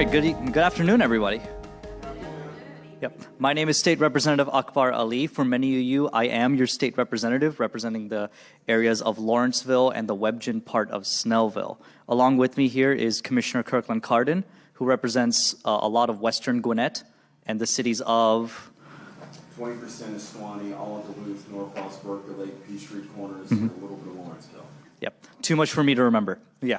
right, good afternoon, everybody. Yep. My name is State Representative Akbar Ali. For many of you, I am your state representative, representing the areas of Lawrenceville and the Webgen part of Snellville. Along with me here is Commissioner Kirkland Cardin, who represents a lot of Western Gwinnett and the cities of 20% is Swanee, all of Duluth, North Falls, Berkeley Lake, Peachtree Corners, and a little bit of Lawrenceville. Yep. Too much for me to remember. Yeah.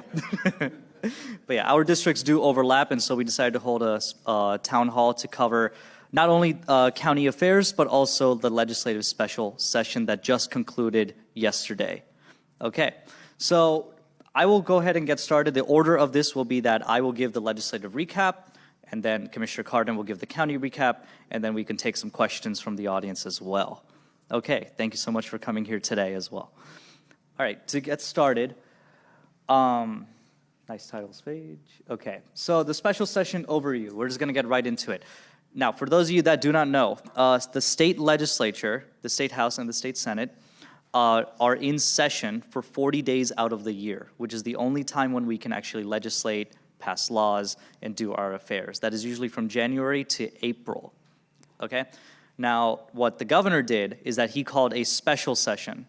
But yeah, our districts do overlap, and so we decided to hold a town hall to cover not only county affairs, but also the legislative special session that just concluded yesterday. Okay, so I will go ahead and get started. The order of this will be that I will give the legislative recap, and then Commissioner Cardin will give the county recap, and then we can take some questions from the audience as well. Okay, thank you so much for coming here today as well. All right, to get started, nice titles page. Okay, so the special session overview, we're just gonna get right into it. Now, for those of you that do not know, the state legislature, the state house and the state senate, are in session for 40 days out of the year, which is the only time when we can actually legislate, pass laws, and do our affairs. That is usually from January to April, okay? Now, what the governor did is that he called a special session,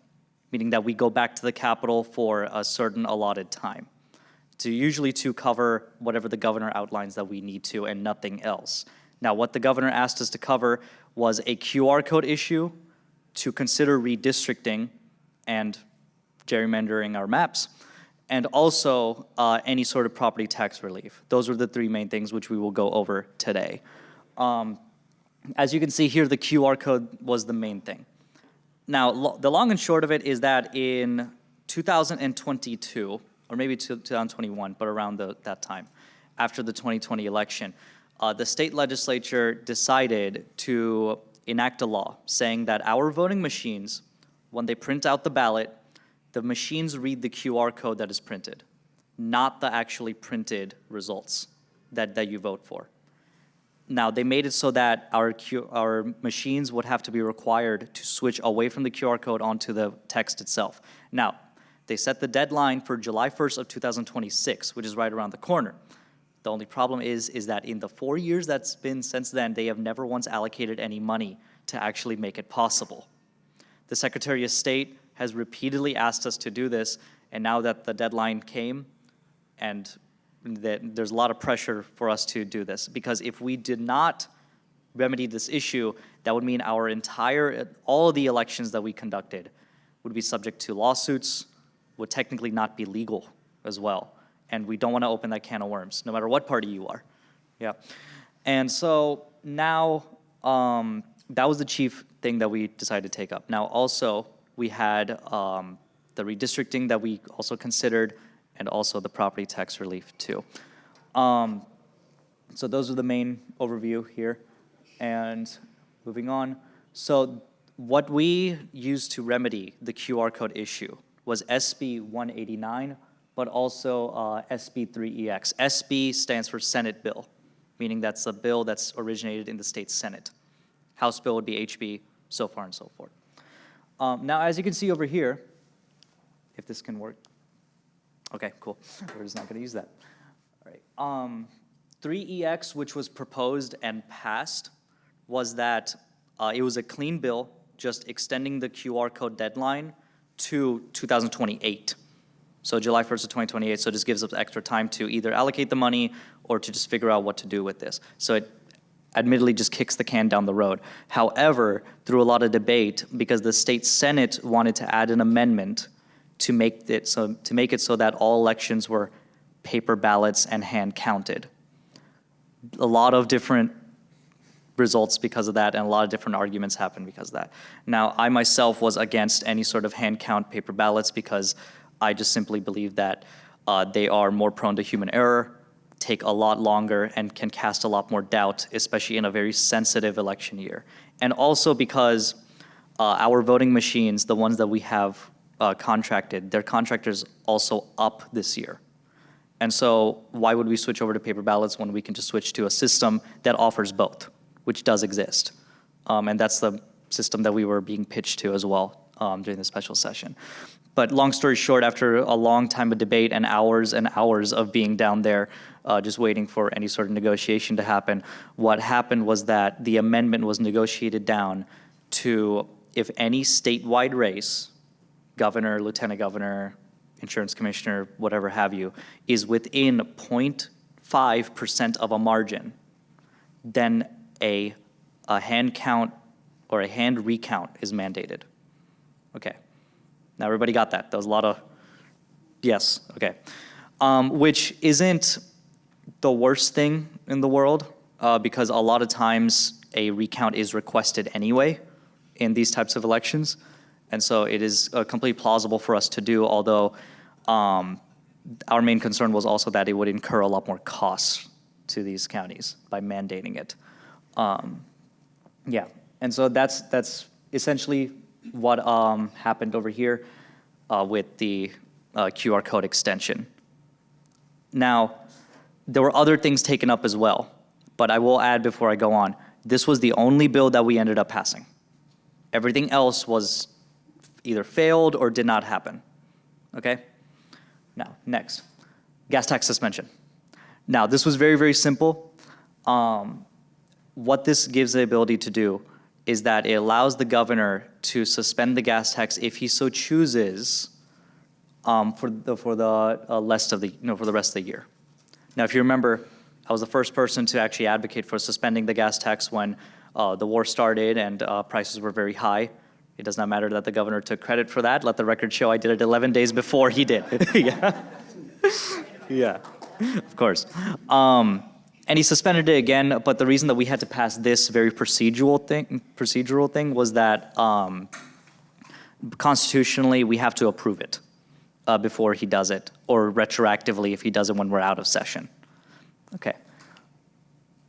meaning that we go back to the Capitol for a certain allotted time, usually to cover whatever the governor outlines that we need to and nothing else. Now, what the governor asked us to cover was a QR code issue, to consider redistricting and gerrymandering our maps, and also any sort of property tax relief. Those were the three main things which we will go over today. As you can see here, the QR code was the main thing. Now, the long and short of it is that in 2022, or maybe 2021, but around that time, after the 2020 election, the state legislature decided to enact a law saying that our voting machines, when they print out the ballot, the machines read the QR code that is printed, not the actually printed results that you vote for. Now, they made it so that our machines would have to be required to switch away from the QR code onto the text itself. Now, they set the deadline for July 1st of 2026, which is right around the corner. The only problem is that in the 4 years that's been since then, they have never once allocated any money to actually make it possible. The Secretary of State has repeatedly asked us to do this, and now that the deadline came, and there's a lot of pressure for us to do this, because if we did not remedy this issue, that would mean all of the elections that we conducted would be subject to lawsuits, would technically not be legal as well. And we don't want to open that can of worms, no matter what party you are. Yeah. And so now, that was the chief thing that we decided to take up. Now, also, we had the redistricting that we also considered, and also the property tax relief, too. So those are the main overview here. And moving on. So what we used to remedy the QR code issue was SB 189, but also SB 3EX. SB stands for Senate bill, meaning that's a bill that's originated in the state Senate. House bill would be HB, so far and so forth. Now, as you can see over here, if this can work. Okay, cool. We're just not going to use that. All right. 3EX, which was proposed and passed, was that it was a clean bill, just extending the QR code deadline to 2028. So July 1st of 2028, so it just gives us extra time to either allocate the money or to just figure out what to do with this. So it admittedly just kicks the can down the road. However, through a lot of debate, because the state Senate wanted to add an amendment to make it so that all elections were paper ballots and hand counted. A lot of different results because of that, and a lot of different arguments happened because of that. Now, I myself was against any sort of hand count paper ballots because I just simply believe that they are more prone to human error, take a lot longer, and can cast a lot more doubt, especially in a very sensitive election year. And also because our voting machines, the ones that we have contracted, their contractors also up this year. And so why would we switch over to paper ballots when we can just switch to a system that offers both, which does exist. And that's the system that we were being pitched to as well during the special session. But long story short, after a long time of debate and hours of being down there, just waiting for any sort of negotiation to happen, what happened was that the amendment was negotiated down to, if any statewide race, governor, lieutenant governor, insurance commissioner, whatever have you, is within 0.5% of a margin, then a hand count or a hand recount is mandated. Okay. Now everybody got that. That was a lot of yes. Okay. Which isn't the worst thing in the world because a lot of times a recount is requested anyway in these types of elections. And so it is completely plausible for us to do, although our main concern was also that it would incur a lot more costs to these counties by mandating it. Yeah, and so that's essentially what happened over here with the QR code extension. Now, there were other things taken up as well, but I will add before I go on, this was the only bill that we ended up passing. Everything else was either failed or did not happen, okay? Now, next, gas tax suspension. Now, this was very, very simple. What this gives the ability to do is that it allows the governor to suspend the gas tax if he so chooses for the rest of the year. Now, if you remember, I was the first person to actually advocate for suspending the gas tax when the war started and prices were very high. It does not matter that the governor took credit for that. Let the record show I did it 11 days before he did. Yeah, yeah, of course. And he suspended it again, but the reason that we had to pass this very procedural thing was that constitutionally we have to approve it before he does it, or retroactively if he does it when we're out of session. Okay.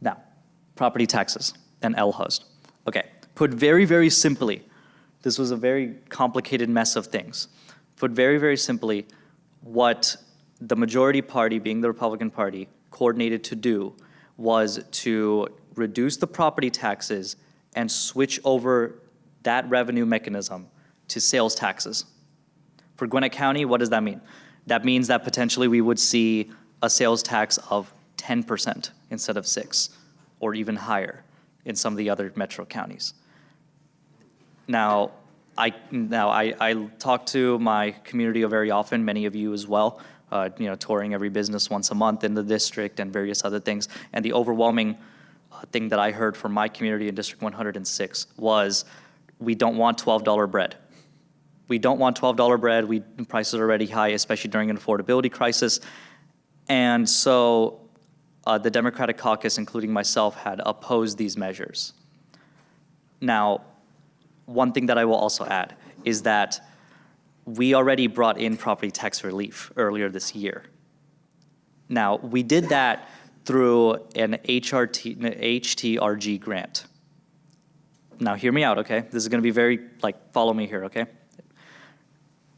Now, property taxes and L-host. Okay, put very, very simply, this was a very complicated mess of things. Put very, very simply, what the majority party, being the Republican Party, coordinated to do was to reduce the property taxes and switch over that revenue mechanism to sales taxes. For Gwinnett County, what does that mean? That means that potentially we would see a sales tax of 10% instead of 6%, or even higher in some of the other metro counties. Now, I talk to my community very often, many of you as well, touring every business once a month in the district and various other things. And the overwhelming thing that I heard from my community in District 106 was, we don't want $12 bread. We don't want $12 bread. Prices are already high, especially during an affordability crisis. And so the Democratic caucus, including myself, had opposed these measures. Now, one thing that I will also add is that we already brought in property tax relief earlier this year. Now, we did that through an HTRG grant. Now, hear me out, okay? This is gonna be very, follow me here, okay?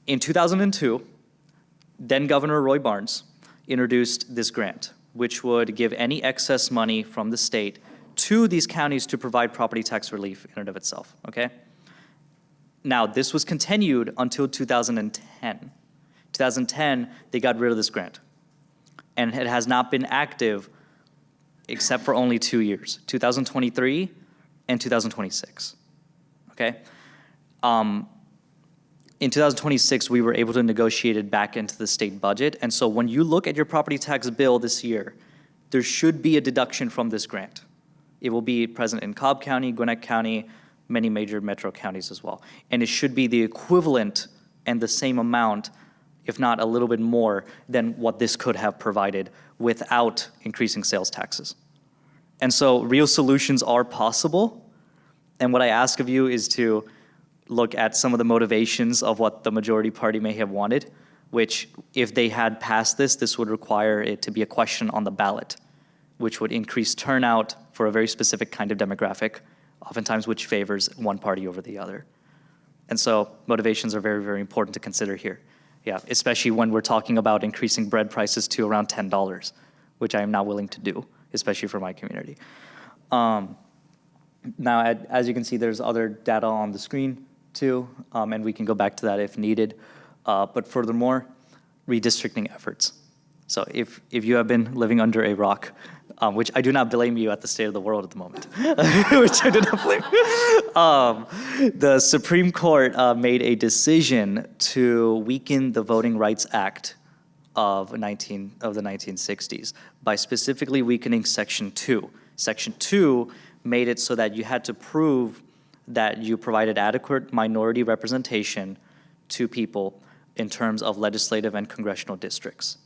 In 2002, then Governor Roy Barnes introduced this grant, which would give any excess money from the state to these counties to provide property tax relief in and of itself, okay? Now, this was continued until 2010. 2010, they got rid of this grant. And it has not been active except for only 2 years, 2023 and 2026, okay? In 2026, we were able to negotiate it back into the state budget. And so when you look at your property tax bill this year, there should be a deduction from this grant. It will be present in Cobb County, Gwinnett County, many major metro counties as well. And it should be the equivalent and the same amount, if not a little bit more, than what this could have provided without increasing sales taxes. And so real solutions are possible. And what I ask of you is to look at some of the motivations of what the majority party may have wanted, which if they had passed this, this would require it to be a question on the ballot, which would increase turnout for a very specific kind of demographic, oftentimes which favors one party over the other. And so motivations are very, very important to consider here. Yeah, especially when we're talking about increasing bread prices to around $10, which I am not willing to do, especially for my community. Now, as you can see, there's other data on the screen too, and we can go back to that if needed. But furthermore, redistricting efforts. So if you have been living under a rock, which I do not blame you at the state of the world at the moment, which I do not blame. The Supreme Court made a decision to weaken the Voting Rights Act of the 1960s by specifically weakening Section 2. Section 2 made it so that you had to prove that you provided adequate minority representation to people in terms of legislative and congressional districts.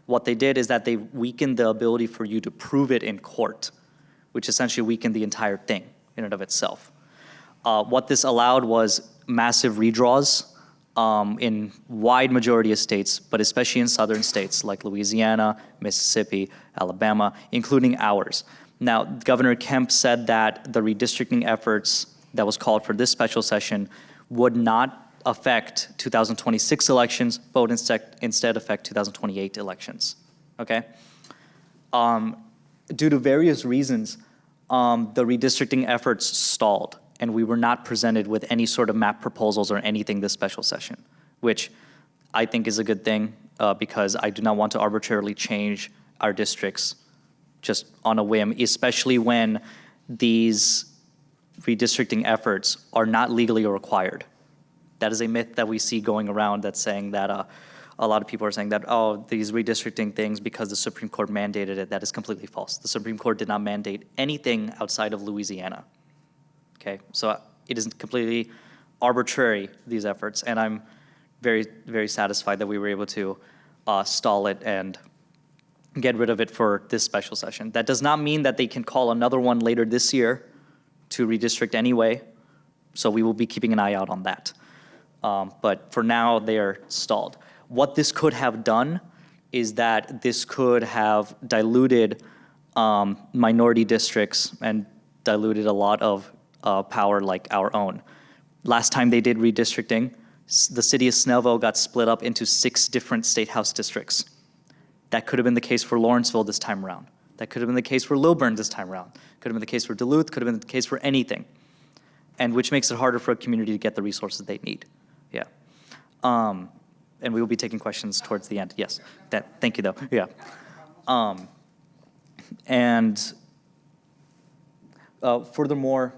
What they did is that they weakened the ability for you to prove it in court, which essentially weakened the entire thing in and of itself. What this allowed was massive redraws in wide majority of states, but especially in southern states like Louisiana, Mississippi, Alabama, including ours. Now, Governor Kemp said that the redistricting efforts that was called for this special session would not affect 2026 elections, but would instead affect 2028 elections, okay? Due to various reasons, the redistricting efforts stalled, and we were not presented with any sort of map proposals or anything this special session, which I think is a good thing because I do not want to arbitrarily change our districts just on a whim, especially when these redistricting efforts are not legally required. That is a myth that we see going around that's saying that a lot of people are saying that, oh, these redistricting things because the Supreme Court mandated it. That is completely false. The Supreme Court did not mandate anything outside of Louisiana. Okay, so it is completely arbitrary, these efforts, and I'm very, very satisfied that we were able to stall it and get rid of it for this special session. That does not mean that they can call another one later this year to redistrict anyway, so we will be keeping an eye out on that. But for now, they are stalled. What this could have done is that this could have diluted minority districts and diluted a lot of power like our own. Last time they did redistricting, the city of Snellville got split up into 6 different state house districts. That could have been the case for Lawrenceville this time around. That could have been the case for Lilburn this time around. Could have been the case for Duluth, could have been the case for anything. And which makes it harder for a community to get the resources they need. Yeah. And we will be taking questions towards the end. Yes. Thank you though. Yeah. Furthermore,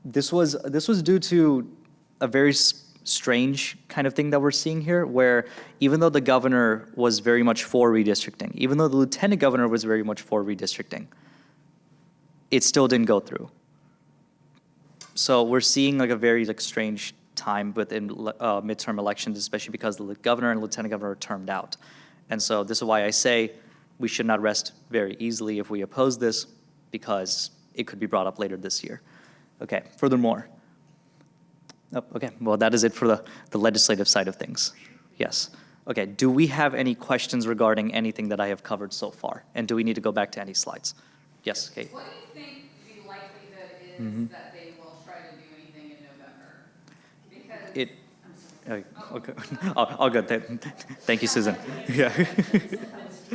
this was due to a very strange kind of thing that we're seeing here, where even though the governor was very much for redistricting, even though the lieutenant governor was very much for redistricting, it still didn't go through. So we're seeing like a very strange time within midterm elections, especially because the governor and lieutenant governor are termed out. And so this is why I say we should not rest very easily if we oppose this, because it could be brought up later this year. Okay, furthermore. Oh, okay, well, that is it for the legislative side of things. Yes. Okay, do we have any questions regarding anything that I have covered so far? And do we need to go back to any slides? Yes, Kate. What do you think the likelihood is that they will try to do anything in November? Because Okay. Oh, good. Thank you, Susan. Yeah. you can answer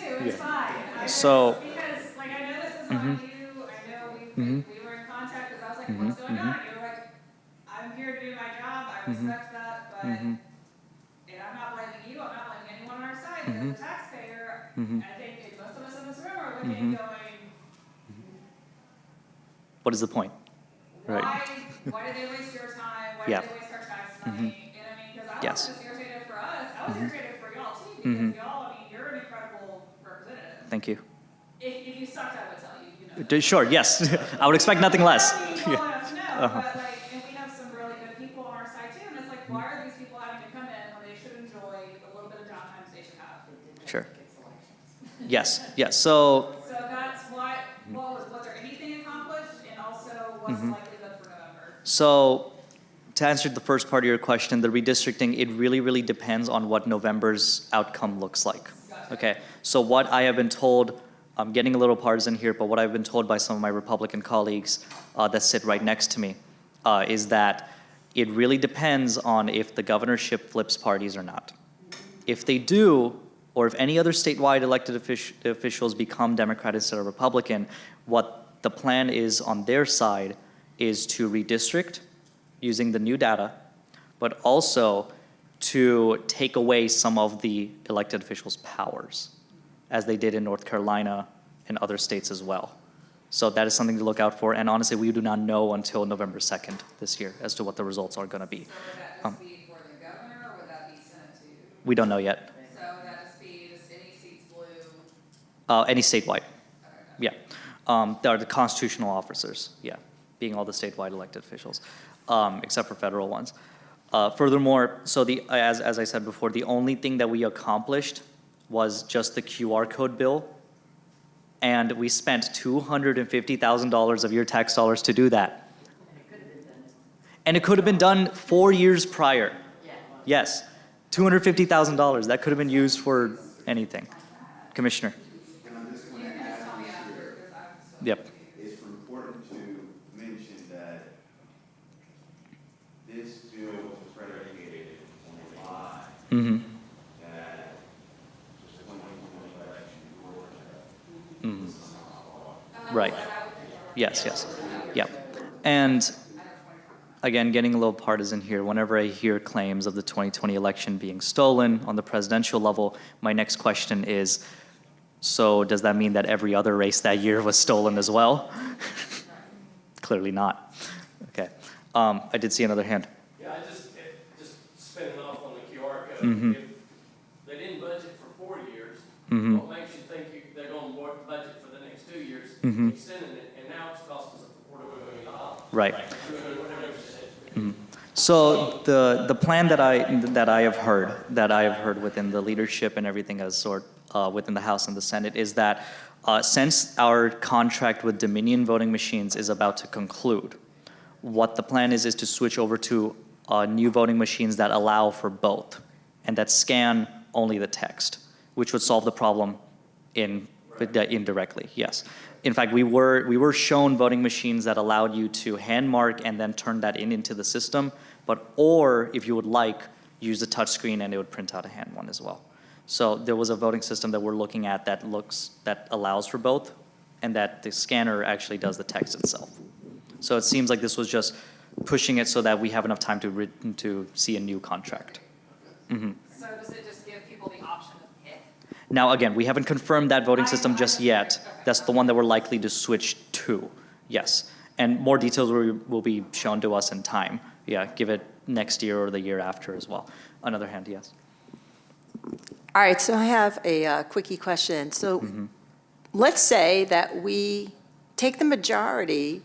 too. It's fine. So. Because like I know this is on you. I know we were in contact because I was like, what's going on? You're like, I'm here to do my job. I respect that, but and I'm not blaming you. I'm not blaming anyone on our side. As a taxpayer, and I think most of us in this room are looking and going, What is the point? why did they waste your time? Why did they waste our tax money? And I mean, because I was just irritated for us. I was irritated for y'all too, because y'all, I mean, you're an incredible representative. Thanh you. If you sucked, I would tell you. You know. Sure, yes. I would expect nothing less. I mean, well enough to know, but like, and we have some really good people on our side too, and it's like, why are these people having to come in when they should enjoy a little bit of downtime they should have? Sure. Yes, yes. So that's why, was there anything accomplished, and also what's the likelihood for November? So to answer the first part of your question, the redistricting, it really, really depends on what November's outcome looks like. Gotcha. Okay, so what I have been told, I'm getting a little partisan here, but what I've been told by some of my Republican colleagues that sit right next to me is that it really depends on if the governorship flips parties or not. If they do, or if any other statewide elected officials become Democrat instead of Republican, what the plan is on their side is to redistrict using the new data, but also to take away some of the elected officials' powers, as they did in North Carolina and other states as well. So that is something to look out for, and honestly, we do not know until November 2nd this year as to what the results are gonna be. So would that just be for the governor, or would that be Senate too? We don't know yet. So would that just be just any seats blue? Any statewide, Okay. yeah. They are the constitutional officers, yeah, being all the statewide elected officials, except for federal ones. Furthermore, so as I said before, the only thing that we accomplished was just the QR code bill, and we spent $250,000 of your tax dollars to do that. And it could have been done 4 years prior. Yes, $250,000, that could have been used for anything. Commissioner? And I'm just gonna add here, Yep. it's important to mention that this bill was predicated on a lie Mm-hmm. that the 2020 election Mm-hmm. was Right. Yes, yes. Yep. And again, getting a little partisan here, whenever I hear claims of the 2020 election being stolen on the presidential level, my next question is, so does that mean that every other race that year was stolen as well? Clearly not. Okay. I did see another hand. Yeah, just spinning off on the QR code. Mhm. If they didn't budget for 4 years, Mhm. what makes you think they're going to budget for the next 2 years, Mhm. extending it, and now it's costing us a $41 million. Right. Whatever it said. Mhm. So the plan that I have heard within the leadership and everything as within the House and the Senate is that since our contract with Dominion voting machines is about to conclude, what the plan is to switch over to new voting machines that allow for both and that scan only the text, which would solve the problem indirectly. Yes. In fact, we were shown voting machines that allowed you to hand mark and then turn that into the system, or if you would like, use the touch screen and it would print out a hand one as well. So there was a voting system that we're looking at that allows for both, and that the scanner actually does the text itself. So it seems like this was just pushing it so that we have enough time to see a new contract. Mm-hmm. So does it just give people the option to pick? Now, again, we haven't confirmed that voting system just yet. Okay. That's the one that we're likely to switch to, yes. And more details will be shown to us in time. Yeah, give it next year or the year after as well. Another hand, yes. All right, so I have a quickie question. So let's say that we take the majority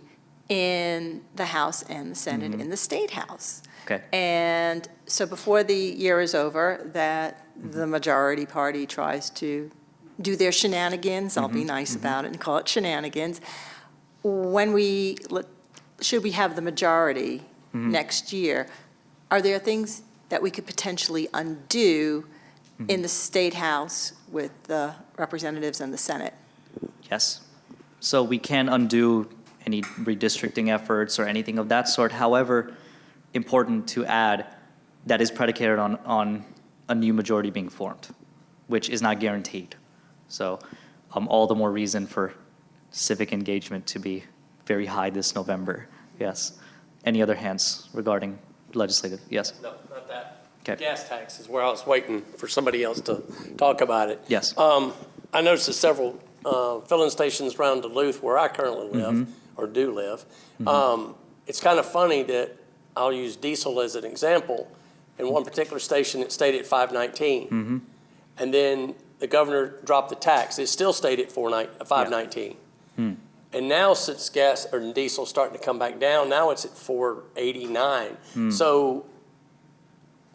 in the House and the Senate in the State House. Okay. And so before the year is over, that the majority party tries to do their shenanigans, I'll be nice about it and call it shenanigans. Should we have the majority next year, are there things that we could potentially undo in the State House with the representatives and the Senate? Yes. So we can undo any redistricting efforts or anything of that sort. However, important to add, that is predicated on a new majority being formed, which is not guaranteed. So all the more reason for civic engagement to be very high this November. Yes. Any other hands regarding legislative? Yes. No, not that. Okay. Gas tax is where I was waiting for somebody else to talk about it. Yes. I noticed that several filling stations around Duluth where I currently live, or do live. It's kind of funny that I'll use diesel as an example. In one particular station, it stayed at $5.19. And then the governor dropped the tax. It still stayed at $5.19. And now since gas or diesel starting to come back down, now it's at $4.89. So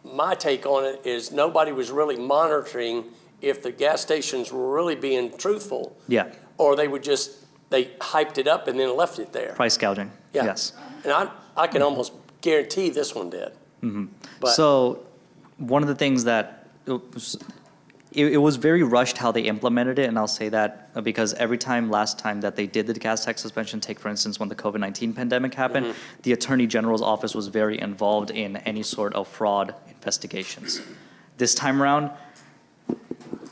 my take on it is nobody was really monitoring if the gas stations were really being truthful. Yeah. Or they hyped it up and then left it there. Price gouging. Yeah. Yes. And I can almost guarantee this one did. But So one of the things that it was very rushed how they implemented it, and I'll say that because last time that they did the gas tax suspension, take for instance when the COVID-19 pandemic happened, the Attorney General's office was very involved in any sort of fraud investigations. This time around,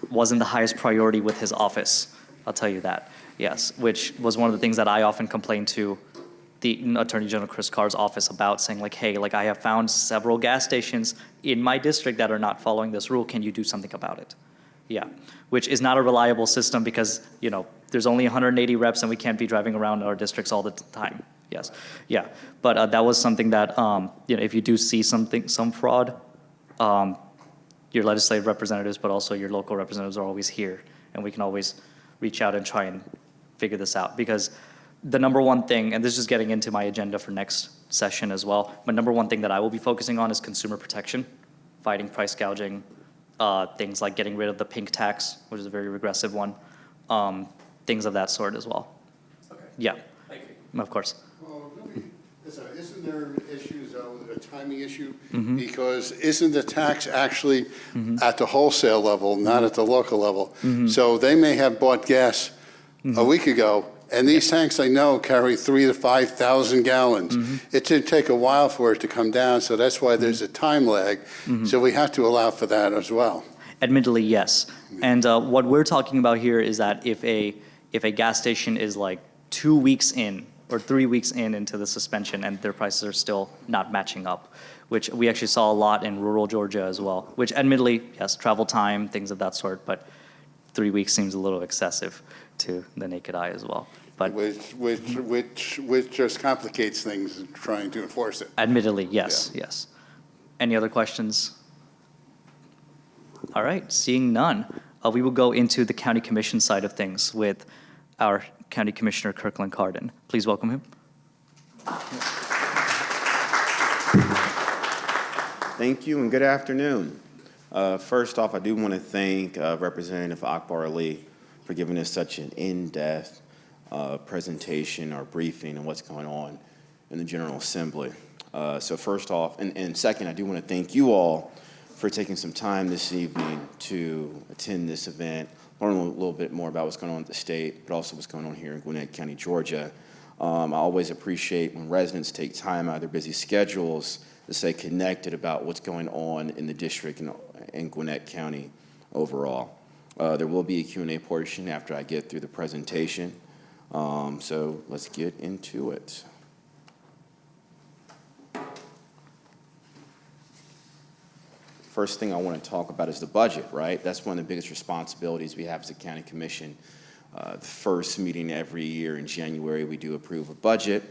wasn't the highest priority with his office, I'll tell you that, yes, which was one of the things that I often complained to the Attorney General Chris Carr's office about, saying like, hey, like I have found several gas stations in my district that are not following this rule. Can you do something about it? Yeah, which is not a reliable system because, you know, there's only 180 reps and we can't be driving around our districts all the time. Yes, yeah, but that was something that, you know, if you do see some fraud, your legislative representatives, but also your local representatives are always here, and we can always reach out and try and figure this out. Because the number one thing, and this is just getting into my agenda for next session as well, but number one thing that I will be focusing on is consumer protection, fighting price gouging, things like getting rid of the pink tax, which is a very regressive one, things of that sort as well. Okay. Yeah, Thank you. of course. Well, isn't there issues, though, a timing issue? Mm-hmm. Because isn't the tax actually at the wholesale level, not at the local level? Mm-hmm. So they may have bought gas a week ago, and these tanks, I know, carry 3,000 to 5,000 gallons. Mm-hmm. It did take a while for it to come down, so that's why there's a time lag. Mm-hmm. So we have to allow for that as well. Admittedly, yes. And what we're talking about here is that if a gas station is like 2 weeks in or 3 weeks into the suspension and their prices are still not matching up, which we actually saw a lot in rural Georgia as well, which admittedly, yes, travel time, things of that sort, but 3 weeks seems a little excessive to the naked eye as well. But Which just complicates things in trying to enforce it. admittedly, yes, yes. Any other questions? All right, seeing none, we will go into the county commission side of things with our County Commissioner Kirkland Carden. Please welcome him. Thank you and good afternoon. First off, I do want to thank Representative Akbar Ali for giving us such an in-depth presentation or briefing on what's going on in the General Assembly. So first off, and second, I do want to thank you all for taking some time this evening to attend this event, learn a little bit more about what's going on at the state, but also what's going on here in Gwinnett County, Georgia. I always appreciate when residents take time out of their busy schedules to stay connected about what's going on in the district and Gwinnett County overall. There will be a Q&A portion after I get through the presentation. So let's get into it. First thing I want to talk about is the budget, right? That's one of the biggest responsibilities we have as a county commission. The first meeting every year in January, we do approve a budget.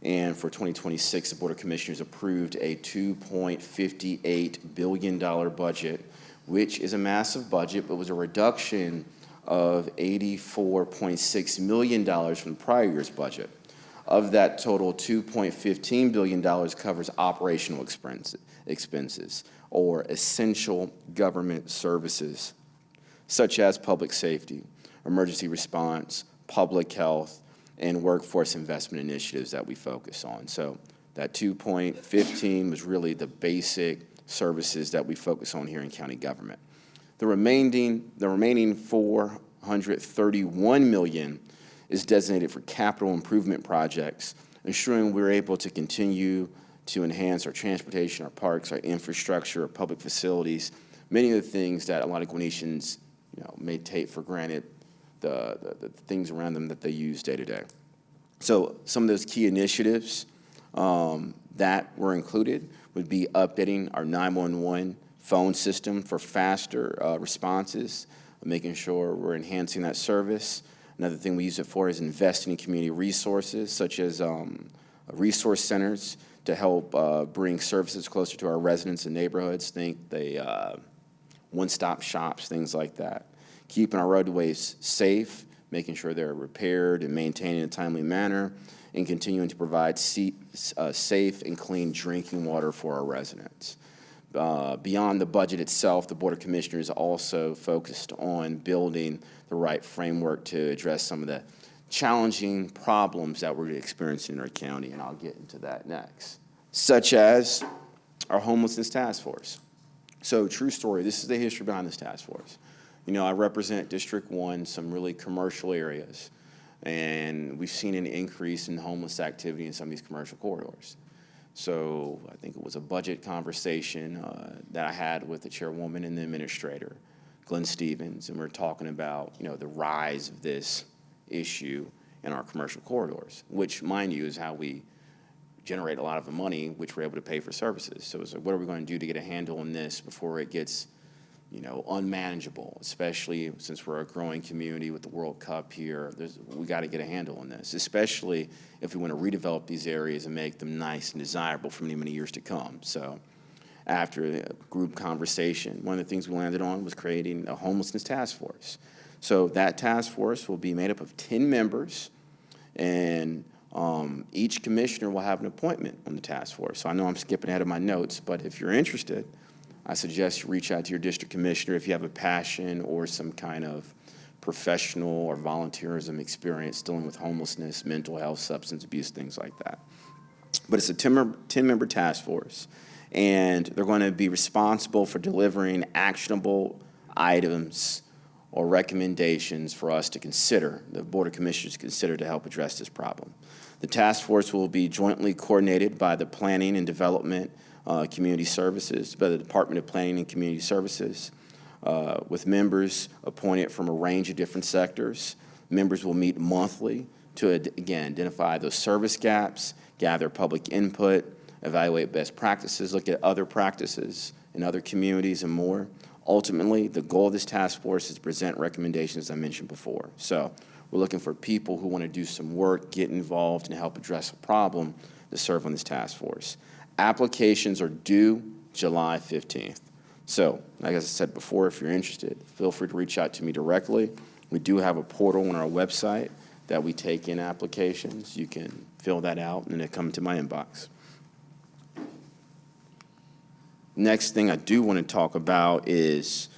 And for 2026, the Board of Commissioners approved a $2.58 billion budget, which is a massive budget, but was a reduction of $84.6 million from the prior year's budget. Of that total, $2.15 billion covers operational expenses or essential government services, such as public safety, emergency response, public health, and workforce investment initiatives that we focus on. So that 2.15 was really the basic services that we focus on here in county government. The remaining $431 million is designated for capital improvement projects, ensuring we're able to continue to enhance our transportation, our parks, our infrastructure, our public facilities, many of the things that a lot of Gwinnettians, may take for granted, the things around them that they use day to day. So some of those key initiatives that were included would be updating our 911 phone system for faster responses, making sure we're enhancing that service. Another thing we use it for is investing in community resources, such as resource centers to help bring services closer to our residents and neighborhoods. Think one-stop shops, things like that. Keeping our roadways safe, making sure they're repaired and maintained in a timely manner, and continuing to provide safe and clean drinking water for our residents. Beyond the budget itself, the Board of Commissioners also focused on building the right framework to address some of the challenging problems that we're experiencing in our county, and I'll get into that next, such as our homelessness task force. So true story, this is the history behind this task force. I represent District 1, some really commercial areas, and we've seen an increase in homeless activity in some of these commercial corridors. So I think it was a budget conversation that I had with the chairwoman and the administrator, Glenn Stevens, and we're talking about, the rise of this issue in our commercial corridors, which, mind you, is how we generate a lot of the money, which we're able to pay for services. So it's like, what are we going to do to get a handle on this before it gets, unmanageable, especially since we're a growing community with the World Cup here. We got to get a handle on this, especially if we want to redevelop these areas and make them nice and desirable for many, many years to come. So after a group conversation, one of the things we landed on was creating a homelessness task force. So that task force will be made up of 10 members, and each commissioner will have an appointment on the task force. So I know I'm skipping ahead of my notes, but if you're interested, I suggest you reach out to your district commissioner if you have a passion or some kind of professional or volunteerism experience dealing with homelessness, mental health, substance abuse, things like that. But it's a 10-member task force, and they're going to be responsible for delivering actionable items or recommendations for us to consider, the Board of Commissioners to consider to help address this problem. The task force will be jointly coordinated by the Planning and Development Community Services, by the Department of Planning and Community Services, with members appointed from a range of different sectors. Members will meet monthly to, again, identify those service gaps, gather public input, evaluate best practices, look at other practices in other communities and more. Ultimately, the goal of this task force is to present recommendations, as I mentioned before. So we're looking for people who want to do some work, get involved, and help address a problem to serve on this task force. Applications are due July 15th. So, like I said before, if you're interested, feel free to reach out to me directly. We do have a portal on our website that we take in applications. You can fill that out, and they come to my inbox. Next thing I do want to talk about is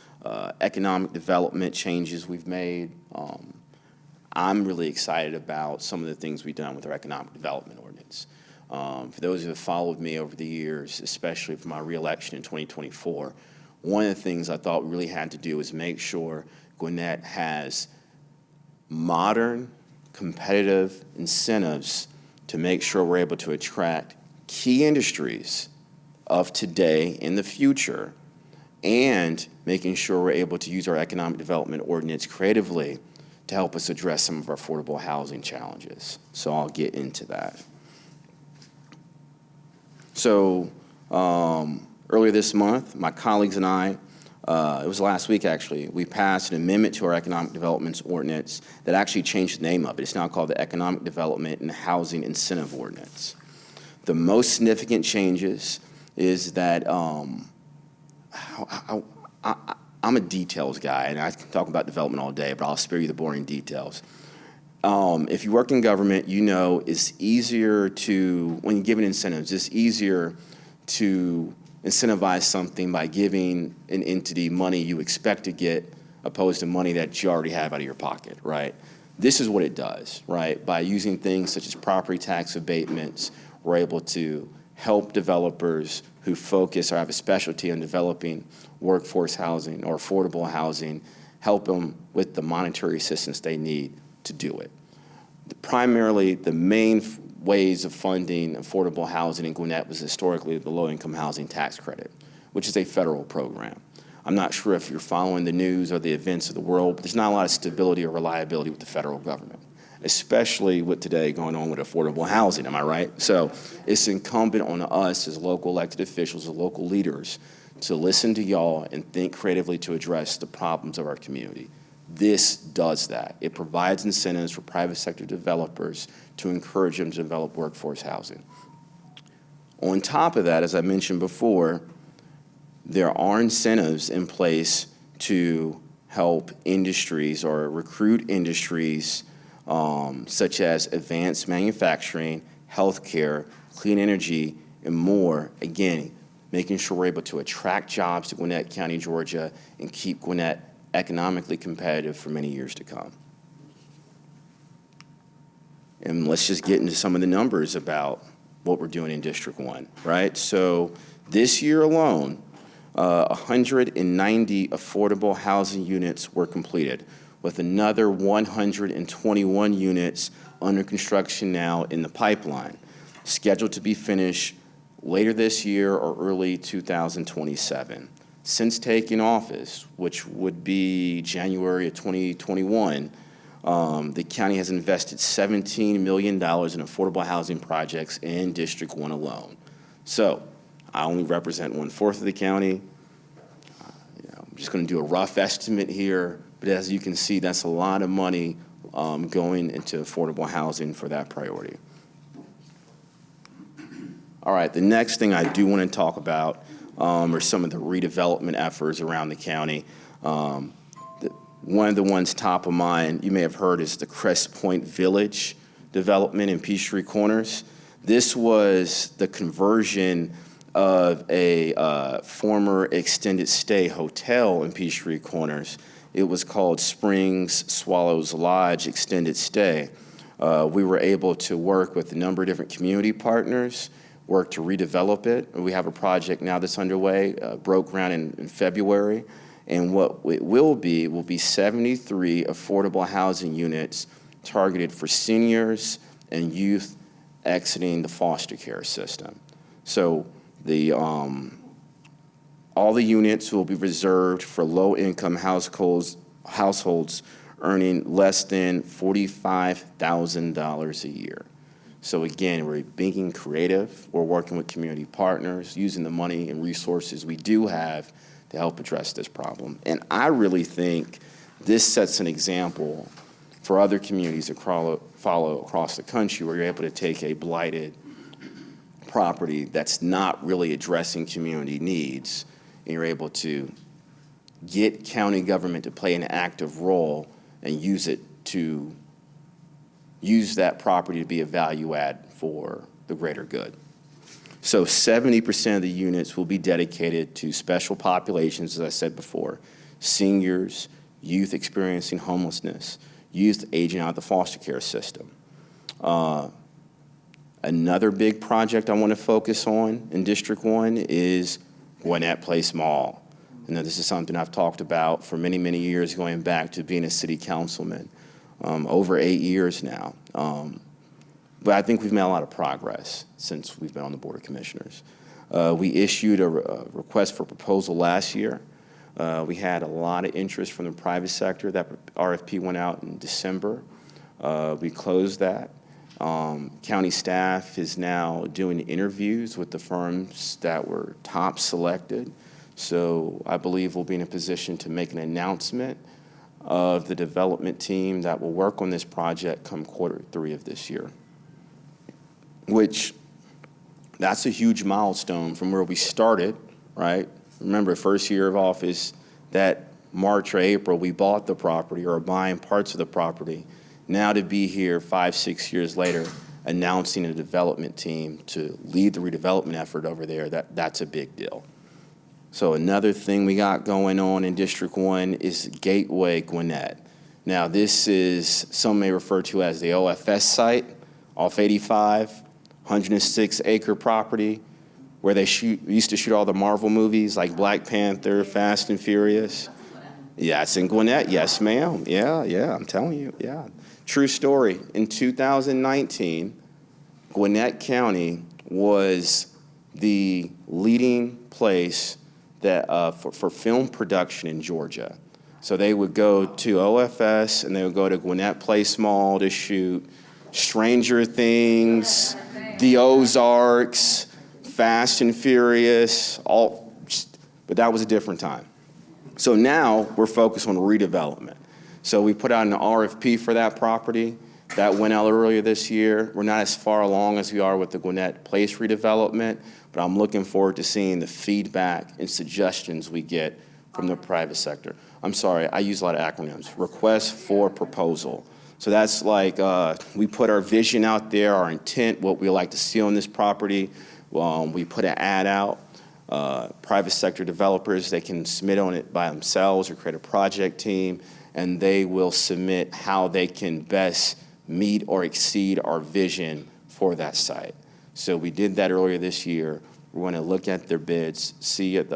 economic development changes we've made. I'm really excited about some of the things we've done with our economic development ordinance. For those who have followed me over the years, especially for my reelection in 2024, one of the things I thought we really had to do is make sure Gwinnett has modern, competitive incentives to make sure we're able to attract key industries of today and the future, and making sure we're able to use our economic development ordinance creatively to help us address some of our affordable housing challenges. So I'll get into that. So earlier this month, my colleagues and I, it was last week actually, we passed an amendment to our economic development ordinance that actually changed the name of it. It's now called the Economic Development and Housing Incentive Ordinance. The most significant changes is that I'm a details guy, and I can talk about development all day, but I'll spare you the boring details. If you work in government, you know it's easier to, when you're giving incentives, it's easier to incentivize something by giving an entity money you expect to get opposed to money that you already have out of your pocket, right? This is what it does, right? By using things such as property tax abatements, we're able to help developers who focus or have a specialty on developing workforce housing or affordable housing, help them with the monetary assistance they need to do it. Primarily, the main ways of funding affordable housing in Gwinnett was historically the low-income housing tax credit, which is a federal program. I'm not sure if you're following the news or the events of the world, but there's not a lot of stability or reliability with the federal government, especially with today going on with affordable housing, am I right? So it's incumbent on us as local elected officials, as local leaders, to listen to y'all and think creatively to address the problems of our community. This does that. It provides incentives for private sector developers to encourage them to develop workforce housing. On top of that, as I mentioned before, there are incentives in place to help industries or recruit industries such as advanced manufacturing, healthcare, clean energy, and more. Again, making sure we're able to attract jobs to Gwinnett County, Georgia, and keep Gwinnett economically competitive for many years to come. And let's just get into some of the numbers about what we're doing in District 1, right? So this year alone, 190 affordable housing units were completed, with another 121 units under construction now in the pipeline, scheduled to be finished later this year or early 2027. Since taking office, which would be January of 2021, The county has invested $17 million in affordable housing projects in District 1 alone. So I only represent 1/4 of the county. I'm just going to do a rough estimate here, but as you can see, that's a lot of money going into affordable housing for that priority. All right, the next thing I do want to talk about are some of the redevelopment efforts around the county. One of the ones top of mind, you may have heard, is the Crest Point Village development in Peachtree Corners. This was the conversion of a former extended stay hotel in Peachtree Corners. It was called Springs Swallows Lodge Extended Stay. We were able to work with a number of different community partners, work to redevelop it. We have a project now that's underway, broke ground in February. And what it will be 73 affordable housing units targeted for seniors and youth exiting the foster care system. So all the units will be reserved for low-income households earning less than $45,000 a year. So again, we're being creative. We're working with community partners, using the money and resources we do have to help address this problem. And I really think this sets an example for other communities to follow across the country, where you're able to take a blighted property that's not really addressing community needs, and you're able to get county government to play an active role and use that property to be a value add for the greater good. So 70% of the units will be dedicated to special populations, as I said before: seniors, youth experiencing homelessness, youth aging out of the foster care system. Another big project I want to focus on in District 1 is Gwinnett Place Mall. You know, this is something I've talked about for many, many years, going back to being a city councilman, over 8 years now. But I think we've made a lot of progress since we've been on the Board of Commissioners. We issued a request for proposal last year. We had a lot of interest from the private sector. That RFP went out in December. We closed that. County staff is now doing interviews with the firms that were top selected. So I believe we'll be in a position to make an announcement of the development team that will work on this project come Q3 of this year, which that's a huge milestone from where we started, right? Remember, first year of office, that March or April, we bought the property or are buying parts of the property. Now to be here 5, 6 years later, announcing a development team to lead the redevelopment effort over there, that's a big deal. So another thing we got going on in District 1 is Gateway Gwinnett. Now this is, some may refer to as the OFS site off 85, 106-acre property where they used to shoot all the Marvel movies like Black Panther, Fast and Furious. Yeah, it's in Gwinnett. Yes, ma'am. Yeah, I'm telling you, yeah. True story. In 2019, Gwinnett County was the leading place that for film production in Georgia. So they would go to OFS and they would go to Gwinnett Place Mall to shoot Stranger Things, The Ozarks, Fast and Furious, but that was a different time. So now we're focused on redevelopment. So we put out an RFP for that property. That went out earlier this year. We're not as far along as we are with the Gwinnett Place redevelopment, but I'm looking forward to seeing the feedback and suggestions we get from the private sector. I'm sorry, I use a lot of acronyms. Request for proposal. So that's like we put our vision out there, our intent, what we like to see on this property. We put an ad out. Private sector developers, they can submit on it by themselves or create a project team, and they will submit how they can best meet or exceed our vision for that site. So we did that earlier this year. We're going to look at their bids, see at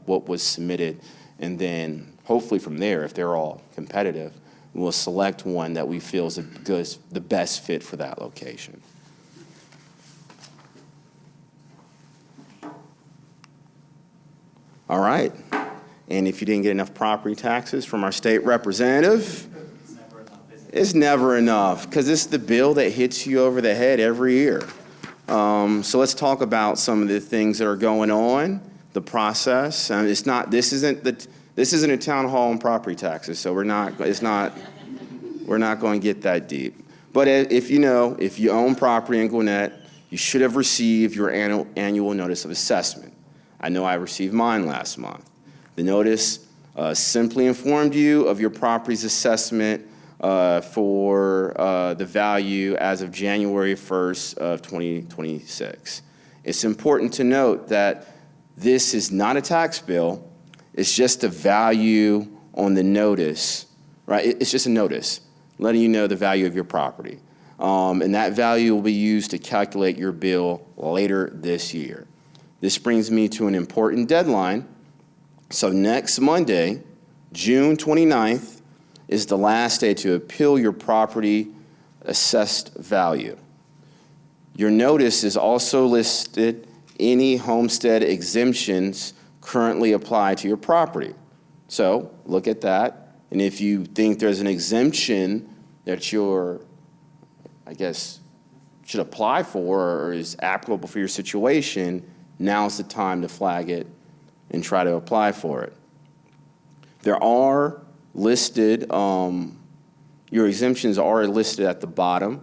what was submitted, and then hopefully from there, if they're all competitive, we'll select one that we feel is the best fit for that location. All right. And if you didn't get enough property taxes from our state representative, It's never enough, because it's the bill that hits you over the head every year. So let's talk about some of the things that are going on, the process. This isn't a town hall on property taxes, so we're not going to get that deep. But if you own property in Gwinnett, you should have received your annual notice of assessment. I know I received mine last month. The notice simply informed you of your property's assessment for the value as of January 1st of 2026. It's important to note that this is not a tax bill. It's just a value on the notice, right? It's just a notice letting you know the value of your property. And that value will be used to calculate your bill later this year. This brings me to an important deadline. So next Monday, June 29th, is the last day to appeal your property assessed value. Your notice is also listed any homestead exemptions currently apply to your property. So look at that. And if you think there's an exemption that you're, I guess, should apply for or is applicable for your situation, now's the time to flag it and try to apply for it. There are listed, your exemptions are listed at the bottom.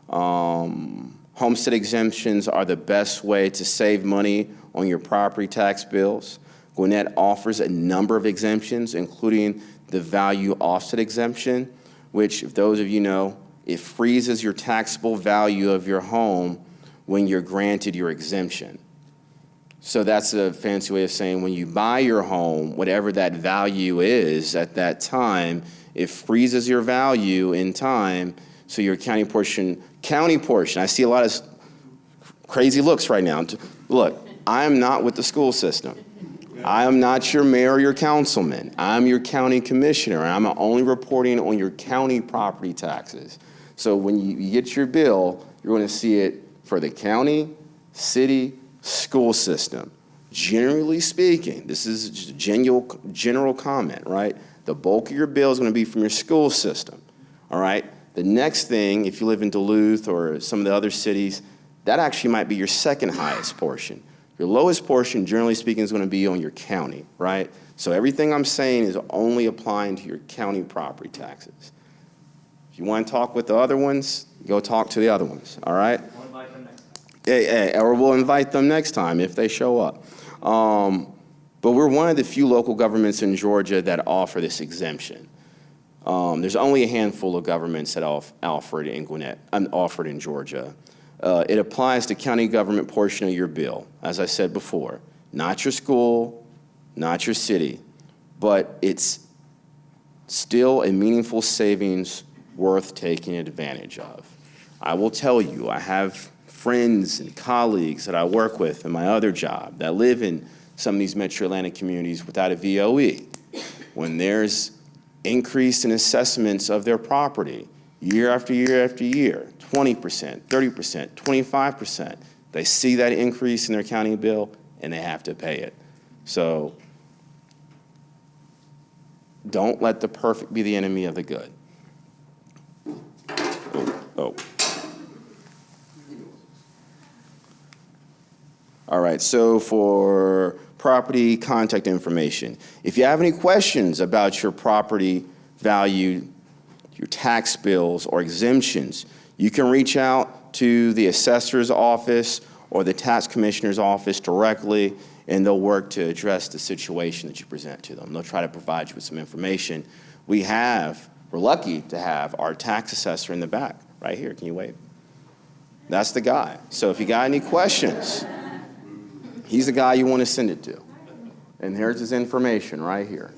Homestead exemptions are the best way to save money on your property tax bills. Gwinnett offers a number of exemptions, including the value offset exemption, which, if those of you know, it freezes your taxable value of your home when you're granted your exemption. So that's a fancy way of saying when you buy your home, whatever that value is at that time, it freezes your value in time, so your county portion, I see a lot of crazy looks right now. Look, I am not with the school system. I am not your mayor or your councilman. I'm your county commissioner, and I'm only reporting on your county property taxes. So when you get your bill, you're going to see it for the county, city, school system. Generally speaking, this is just a general comment, right? The bulk of your bill is going to be from your school system, all right? The next thing, if you live in Duluth or some of the other cities, that actually might be your second highest portion. Your lowest portion, generally speaking, is going to be on your county, right? So everything I'm saying is only applying to your county property taxes. If you want to talk with the other ones, go talk to the other ones, all right? We'll invite them next time. Yeah, or we'll invite them next time if they show up. But we're one of the few local governments in Georgia that offer this exemption. There's only a handful of governments that offer it in Gwinnett, offered in Georgia. It applies to county government portion of your bill, as I said before. Not your school, not your city, but it's still a meaningful savings worth taking advantage of. I will tell you, I have friends and colleagues that I work with in my other job that live in some of these metro Atlanta communities without a VOE. When there's increase in assessments of their property year after year after year, 20%, 30%, 25%, they see that increase in their county bill and they have to pay it. So don't let the perfect be the enemy of the good. Oh. All right, so for property contact information, if you have any questions about your property value, your tax bills or exemptions, you can reach out to the assessor's office or the tax commissioner's office directly, and they'll work to address the situation that you present to them. They'll try to provide you with some information. We're lucky to have our tax assessor in the back, right here. Can you wave? That's the guy. So if you got any questions, he's the guy you want to send it to. And here's his information right here.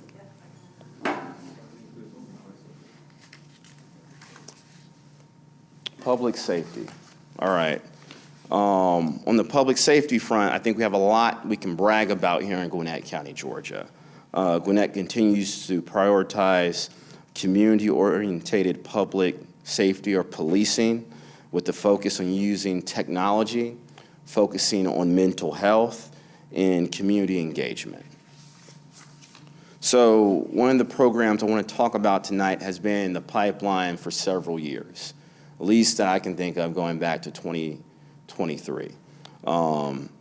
Public safety. All right. On the public safety front, I think we have a lot we can brag about here in Gwinnett County, Georgia. Gwinnett continues to prioritize community-oriented public safety or policing with the focus on using technology, focusing on mental health, and community engagement. So one of the programs I want to talk about tonight has been in the pipeline for several years, at least that I can think of going back to 2023.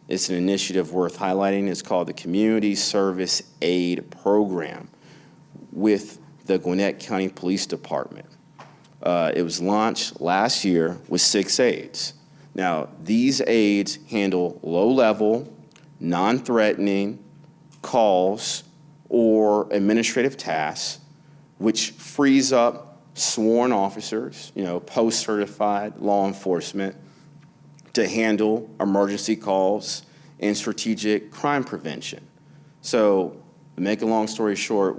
It's an initiative worth highlighting. It's called the Community Service Aid Program with the Gwinnett County Police Department. It was launched last year with 6 aids. Now, these aids handle low-level, non-threatening calls or administrative tasks, which frees up sworn officers, post-certified law enforcement, to handle emergency calls and strategic crime prevention. So, to make a long story short,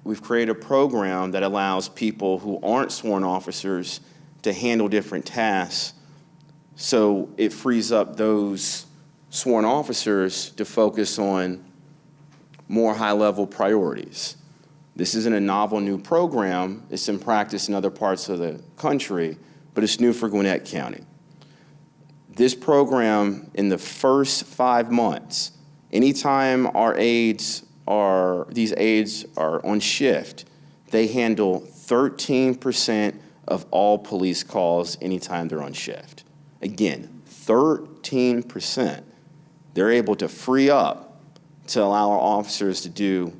we've created a program that allows people who aren't sworn officers to handle different tasks. So it frees up those sworn officers to focus on more high-level priorities. This isn't a novel new program. It's in practice in other parts of the country, but it's new for Gwinnett County. This program, in the first 5 months, anytime these aides are on shift, they handle 13% of all police calls anytime they're on shift. Again, 13%. They're able to free up to allow our officers to do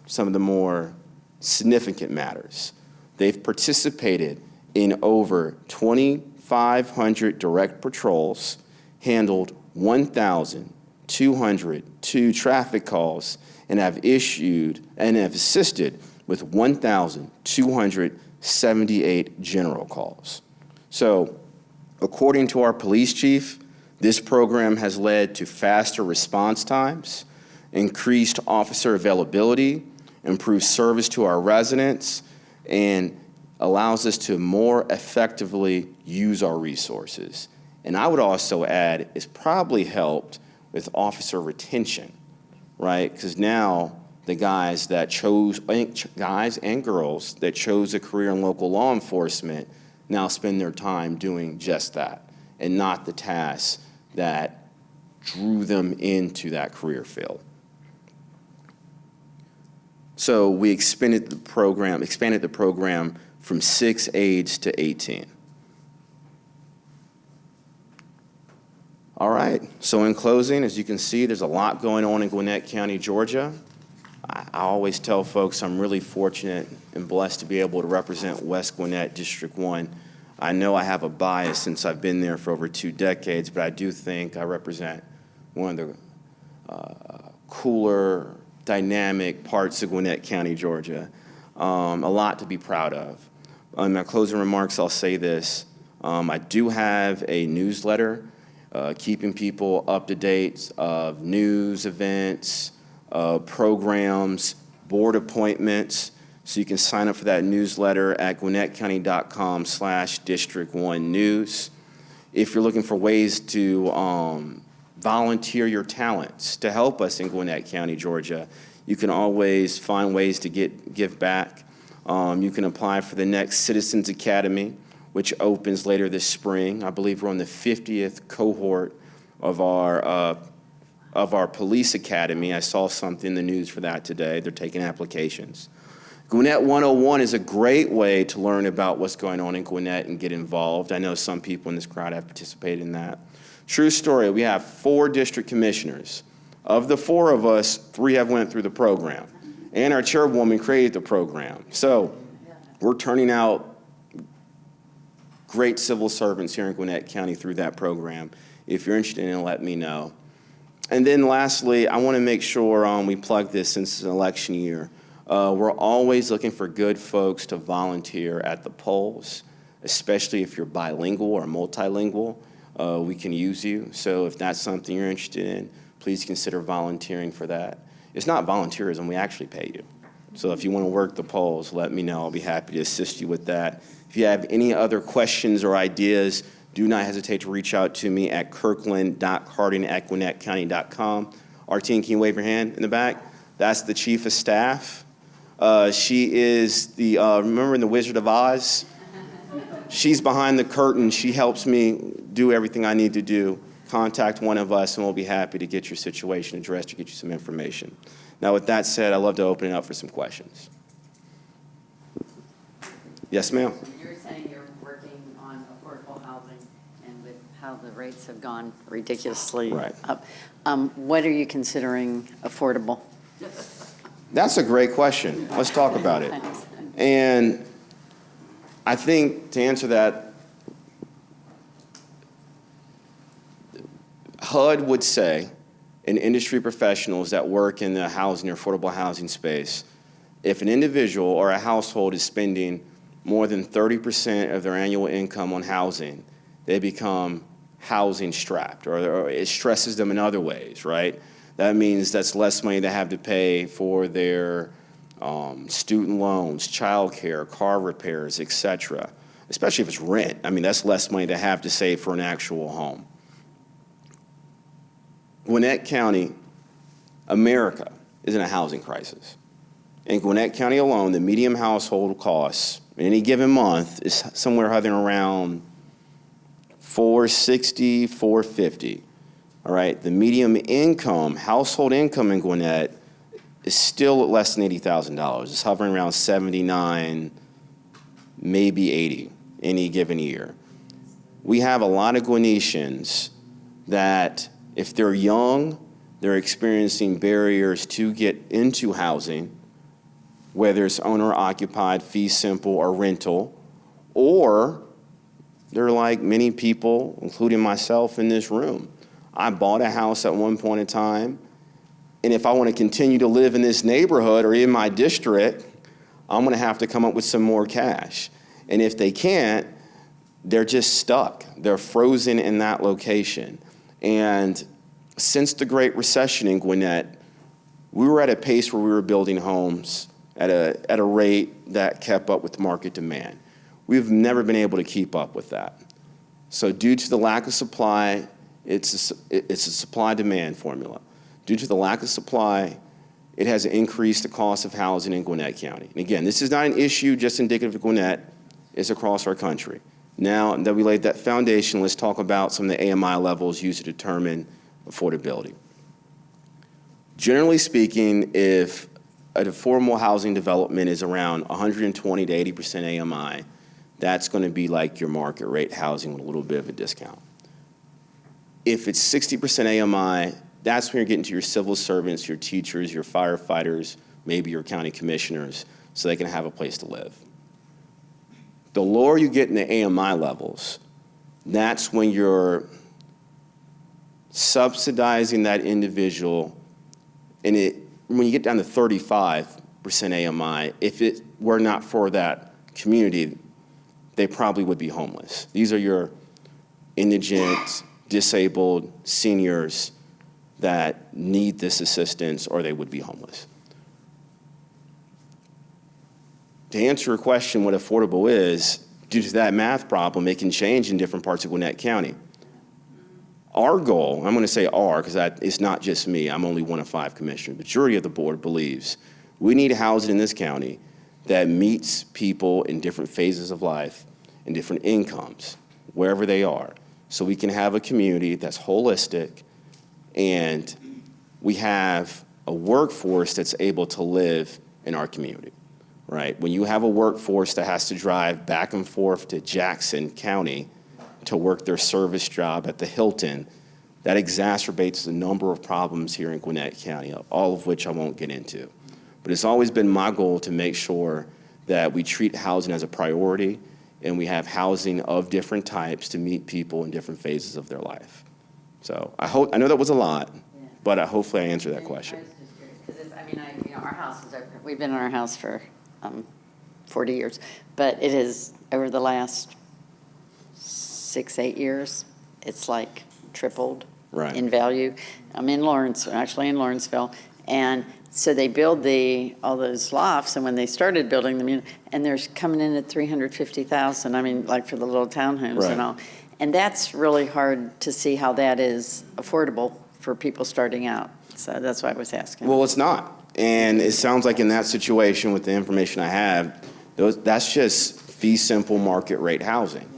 some of the more significant matters. They've participated in over 2,500 direct patrols, handled 1,202 traffic calls, and have assisted with 1,278 general calls. So, according to our police chief, this program has led to faster response times, increased officer availability, improved service to our residents, and allows us to more effectively use our resources. And I would also add, it's probably helped with officer retention, right? Because now the guys and girls that chose a career in local law enforcement now spend their time doing just that and not the tasks that drew them into that career field. So we expanded the program from 6 aides to 18. All right, so in closing, as you can see, there's a lot going on in Gwinnett County, Georgia. I always tell folks I'm really fortunate and blessed to be able to represent West Gwinnett District 1. I know I have a bias since I've been there for over 2 decades, but I do think I represent one of the cooler, dynamic parts of Gwinnett County, Georgia. A lot to be proud of. In my closing remarks, I'll say this. I do have a newsletter keeping people up to date of news, events, programs, board appointments. So you can sign up for that newsletter at gwinnettcounty.com/District1News. If you're looking for ways to volunteer your talents to help us in Gwinnett County, Georgia, you can always find ways to give back. You can apply for the next Citizens Academy, which opens later this spring. I believe we're on the 50th cohort of our police academy. I saw something in the news for that today. They're taking applications. Gwinnett 101 is a great way to learn about what's going on in Gwinnett and get involved. I know some people in this crowd have participated in that. True story, we have 4 district commissioners. Of the 4 of us, 3 have went through the program. And our chairwoman created the program. So we're turning out great civil servants here in Gwinnett County through that program. If you're interested in it, let me know. And then lastly, I want to make sure we plug this since it's an election year. We're always looking for good folks to volunteer at the polls, especially if you're bilingual or multilingual. We can use you. So if that's something you're interested in, please consider volunteering for that. It's not volunteerism, we actually pay you. So if you want to work the polls, let me know. I'll be happy to assist you with that. If you have any other questions or ideas, do not hesitate to reach out to me at kirkland.carding@gwinnettcounty.com. Artine, can you wave your hand in the back? That's the Chief of Staff. She is the, remember in The Wizard of Oz? She's behind the curtain. She helps me do everything I need to do. Contact one of us and we'll be happy to get your situation addressed or get you some information. Now, with that said, I'd love to open it up for some questions. Yes, ma'am? You were saying you're working on affordable housing, and with how the rates have gone ridiculously Right. up, what are you considering affordable? That's a great question. Let's talk about it. And I think to answer that, HUD would say, and industry professionals that work in the housing or affordable housing space, if an individual or a household is spending more than 30% of their annual income on housing, they become housing strapped, or it stresses them in other ways, right? That means that's less money they have to pay for their student loans, childcare, car repairs, et cetera, especially if it's rent. I mean, that's less money they have to save for an actual home. Gwinnett County, America, is in a housing crisis. In Gwinnett County alone, the median household costs in any given month is somewhere hovering around $460, $450. All right, the median income, household income in Gwinnett is still at less than $80,000. It's hovering around 79, maybe 80 any given year. We have a lot of Gwinnetians that, if they're young, they're experiencing barriers to get into housing, whether it's owner-occupied, fee simple, or rental, or they're like many people, including myself in this room. I bought a house at one point in time, and if I want to continue to live in this neighborhood or in my district, I'm going to have to come up with some more cash. And if they can't, they're just stuck. They're frozen in that location. And since the Great Recession in Gwinnett, we were at a pace where we were building homes at a rate that kept up with market demand. We've never been able to keep up with that. So due to the lack of supply, it's a supply-demand formula. Due to the lack of supply, it has increased the cost of housing in Gwinnett County. And again, this is not an issue just indicative of Gwinnett, it's across our country. Now that we laid that foundation, let's talk about some of the AMI levels used to determine affordability. Generally speaking, if an affordable housing development is around 120 to 80% AMI, that's going to be like your market rate housing with a little bit of a discount. If it's 60% AMI, that's when you're getting to your civil servants, your teachers, your firefighters, maybe your county commissioners, so they can have a place to live. The lower you get in the AMI levels, that's when you're subsidizing that individual, and when you get down to 35% AMI, if it were not for that community, they probably would be homeless. These are your indigent, disabled seniors that need this assistance, or they would be homeless. To answer your question, what affordable is, due to that math problem, it can change in different parts of Gwinnett County. Our goal, I'm going to say our, because it's not just me, I'm only one of 5 commissioners. The majority of the board believes we need housing in this county that meets people in different phases of life and different incomes, wherever they are, so we can have a community that's holistic and we have a workforce that's able to live in our community, right? When you have a workforce that has to drive back and forth to Jackson County to work their service job at the Hilton, that exacerbates the number of problems here in Gwinnett County, all of which I won't get into. But it's always been my goal to make sure that we treat housing as a priority and we have housing of different types to meet people in different phases of their life. So I know that was a lot, but hopefully I answered that question. I was just curious, because our house is open. We've been in our house for 40 years, but it is, over the last 6-8 years, it's like tripled in value. I'm in Lawrence, actually in Lawrenceville, and so they build all those lofts, and when they started building them, and they're coming in at $350,000. Like for the little townhomes and all, and that's really hard to see how that is affordable for people starting out. So that's why I was asking. Well, it's not, and it sounds like in that situation, with the information I have, that's just fee simple market rate housing.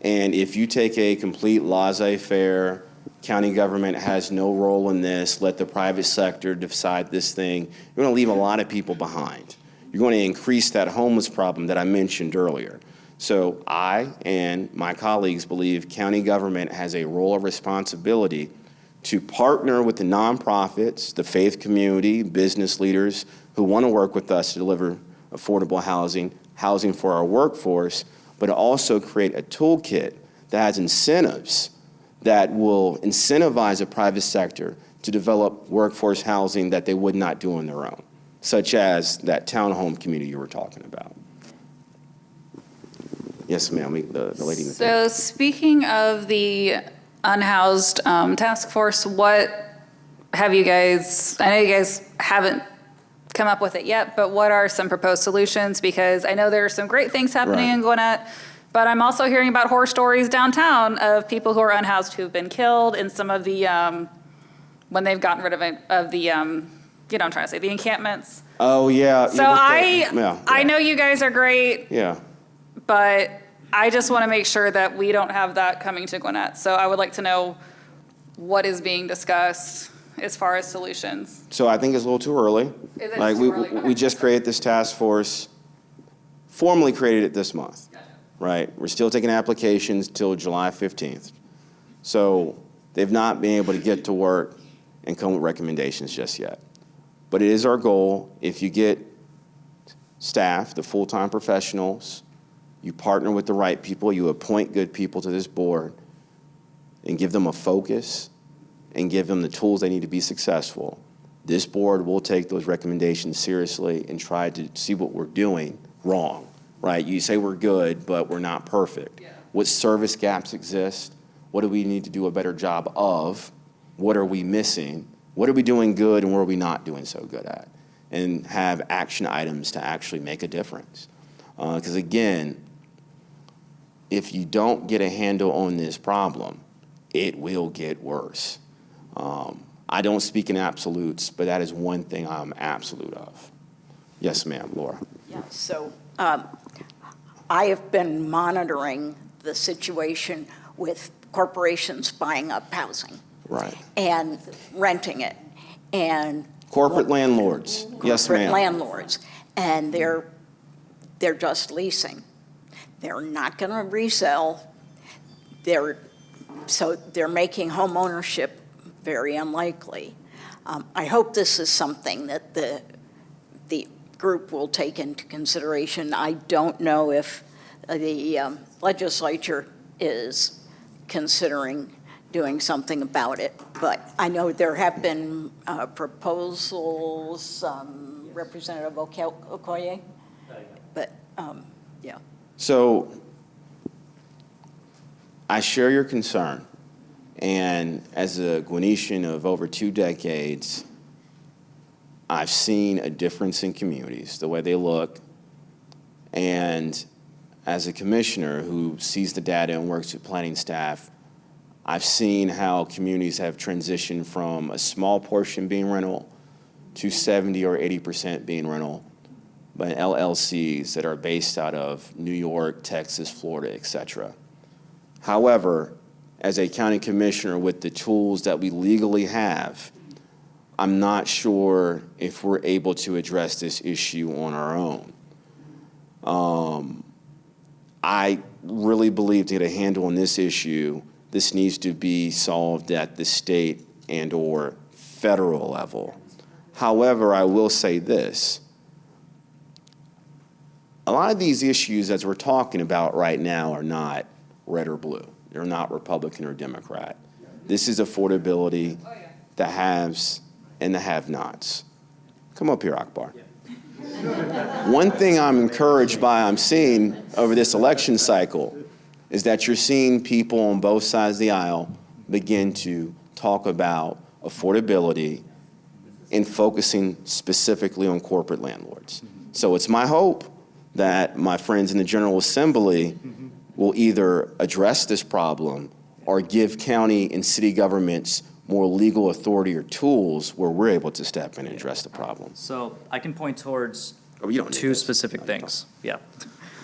And if you take a complete laissez-faire County government has no role in this. Let the private sector decide this thing. You're going to leave a lot of people behind. You're going to increase that homeless problem that I mentioned earlier. So I and my colleagues believe county government has a role of responsibility to partner with the nonprofits, the faith community, business leaders who want to work with us to deliver affordable housing for our workforce, but also create a toolkit that has incentives that will incentivize the private sector to develop workforce housing that they would not do on their own, such as that townhome community you were talking about. Yes, ma'am, the lady in the So speaking of the unhoused task force, what have you guys, I know you guys haven't come up with it yet, but what are some proposed solutions? Because I know there are some great things happening Right. in Gwinnett, but I'm also hearing about horror stories downtown of people who are unhoused who've been killed in some of the, when they've gotten rid of the, you know what I'm trying to say, the encampments. Oh, yeah. So Yeah, I know you guys are great, Yeah. but I just want to make sure that we don't have that coming to Gwinnett. So I would like to know what is being discussed as far as solutions. So I think it's a little too early. Is it Like, too early? we just created this task force, formally created it this month, right? We're still taking applications till July 15th. So they've not been able to get to work and come with recommendations just yet. But it is our goal, if you get staff, the full-time professionals, you partner with the right people, you appoint good people to this board, and give them a focus, and give them the tools they need to be successful, this board will take those recommendations seriously and try to see what we're doing wrong, right? You say we're good, but we're not perfect. Yeah. What service gaps exist? What do we need to do a better job of? What are we missing? What are we doing good and what are we not doing so good at? And have action items to actually make a difference. Because again, if you don't get a handle on this problem, it will get worse. I don't speak in absolutes, but that is one thing I'm absolute of. Yes, ma'am, Laura. Yeah, so I have been monitoring the situation with corporations buying up housing Right. and renting it, and Corporate landlords. Yes, corporate ma'am. landlords, and they're just leasing. They're not going to resell. So they're making home ownership very unlikely. I hope this is something that the group will take into consideration. I don't know if the legislature is considering doing something about it, but I know there have been proposals, Representative Okoye, but yeah. So I share your concern. And as a Gwinnetian of over 2 decades, I've seen a difference in communities, the way they look. And as a commissioner who sees the data and works with planning staff, I've seen how communities have transitioned from a small portion being rental to 70 or 80% being rental by LLCs that are based out of New York, Texas, Florida, et cetera. However, as a county commissioner with the tools that we legally have, I'm not sure if we're able to address this issue on our own. I really believe to get a handle on this issue, this needs to be solved at the state and or federal level. However, I will say this. A lot of these issues as we're talking about right now are not red or blue. They're not Republican or Democrat. This is affordability, the haves and the have-nots. Come up here, Akbar. One thing I'm encouraged by, I'm seeing over this election cycle, is that you're seeing people on both sides of the aisle begin to talk about affordability and focusing specifically on corporate landlords. So it's my hope that my friends in the General Assembly will either address this problem or give county and city governments more legal authority or tools where we're able to step in and address the problem. So I can point towards Oh, you don't need two this. specific things. Yeah.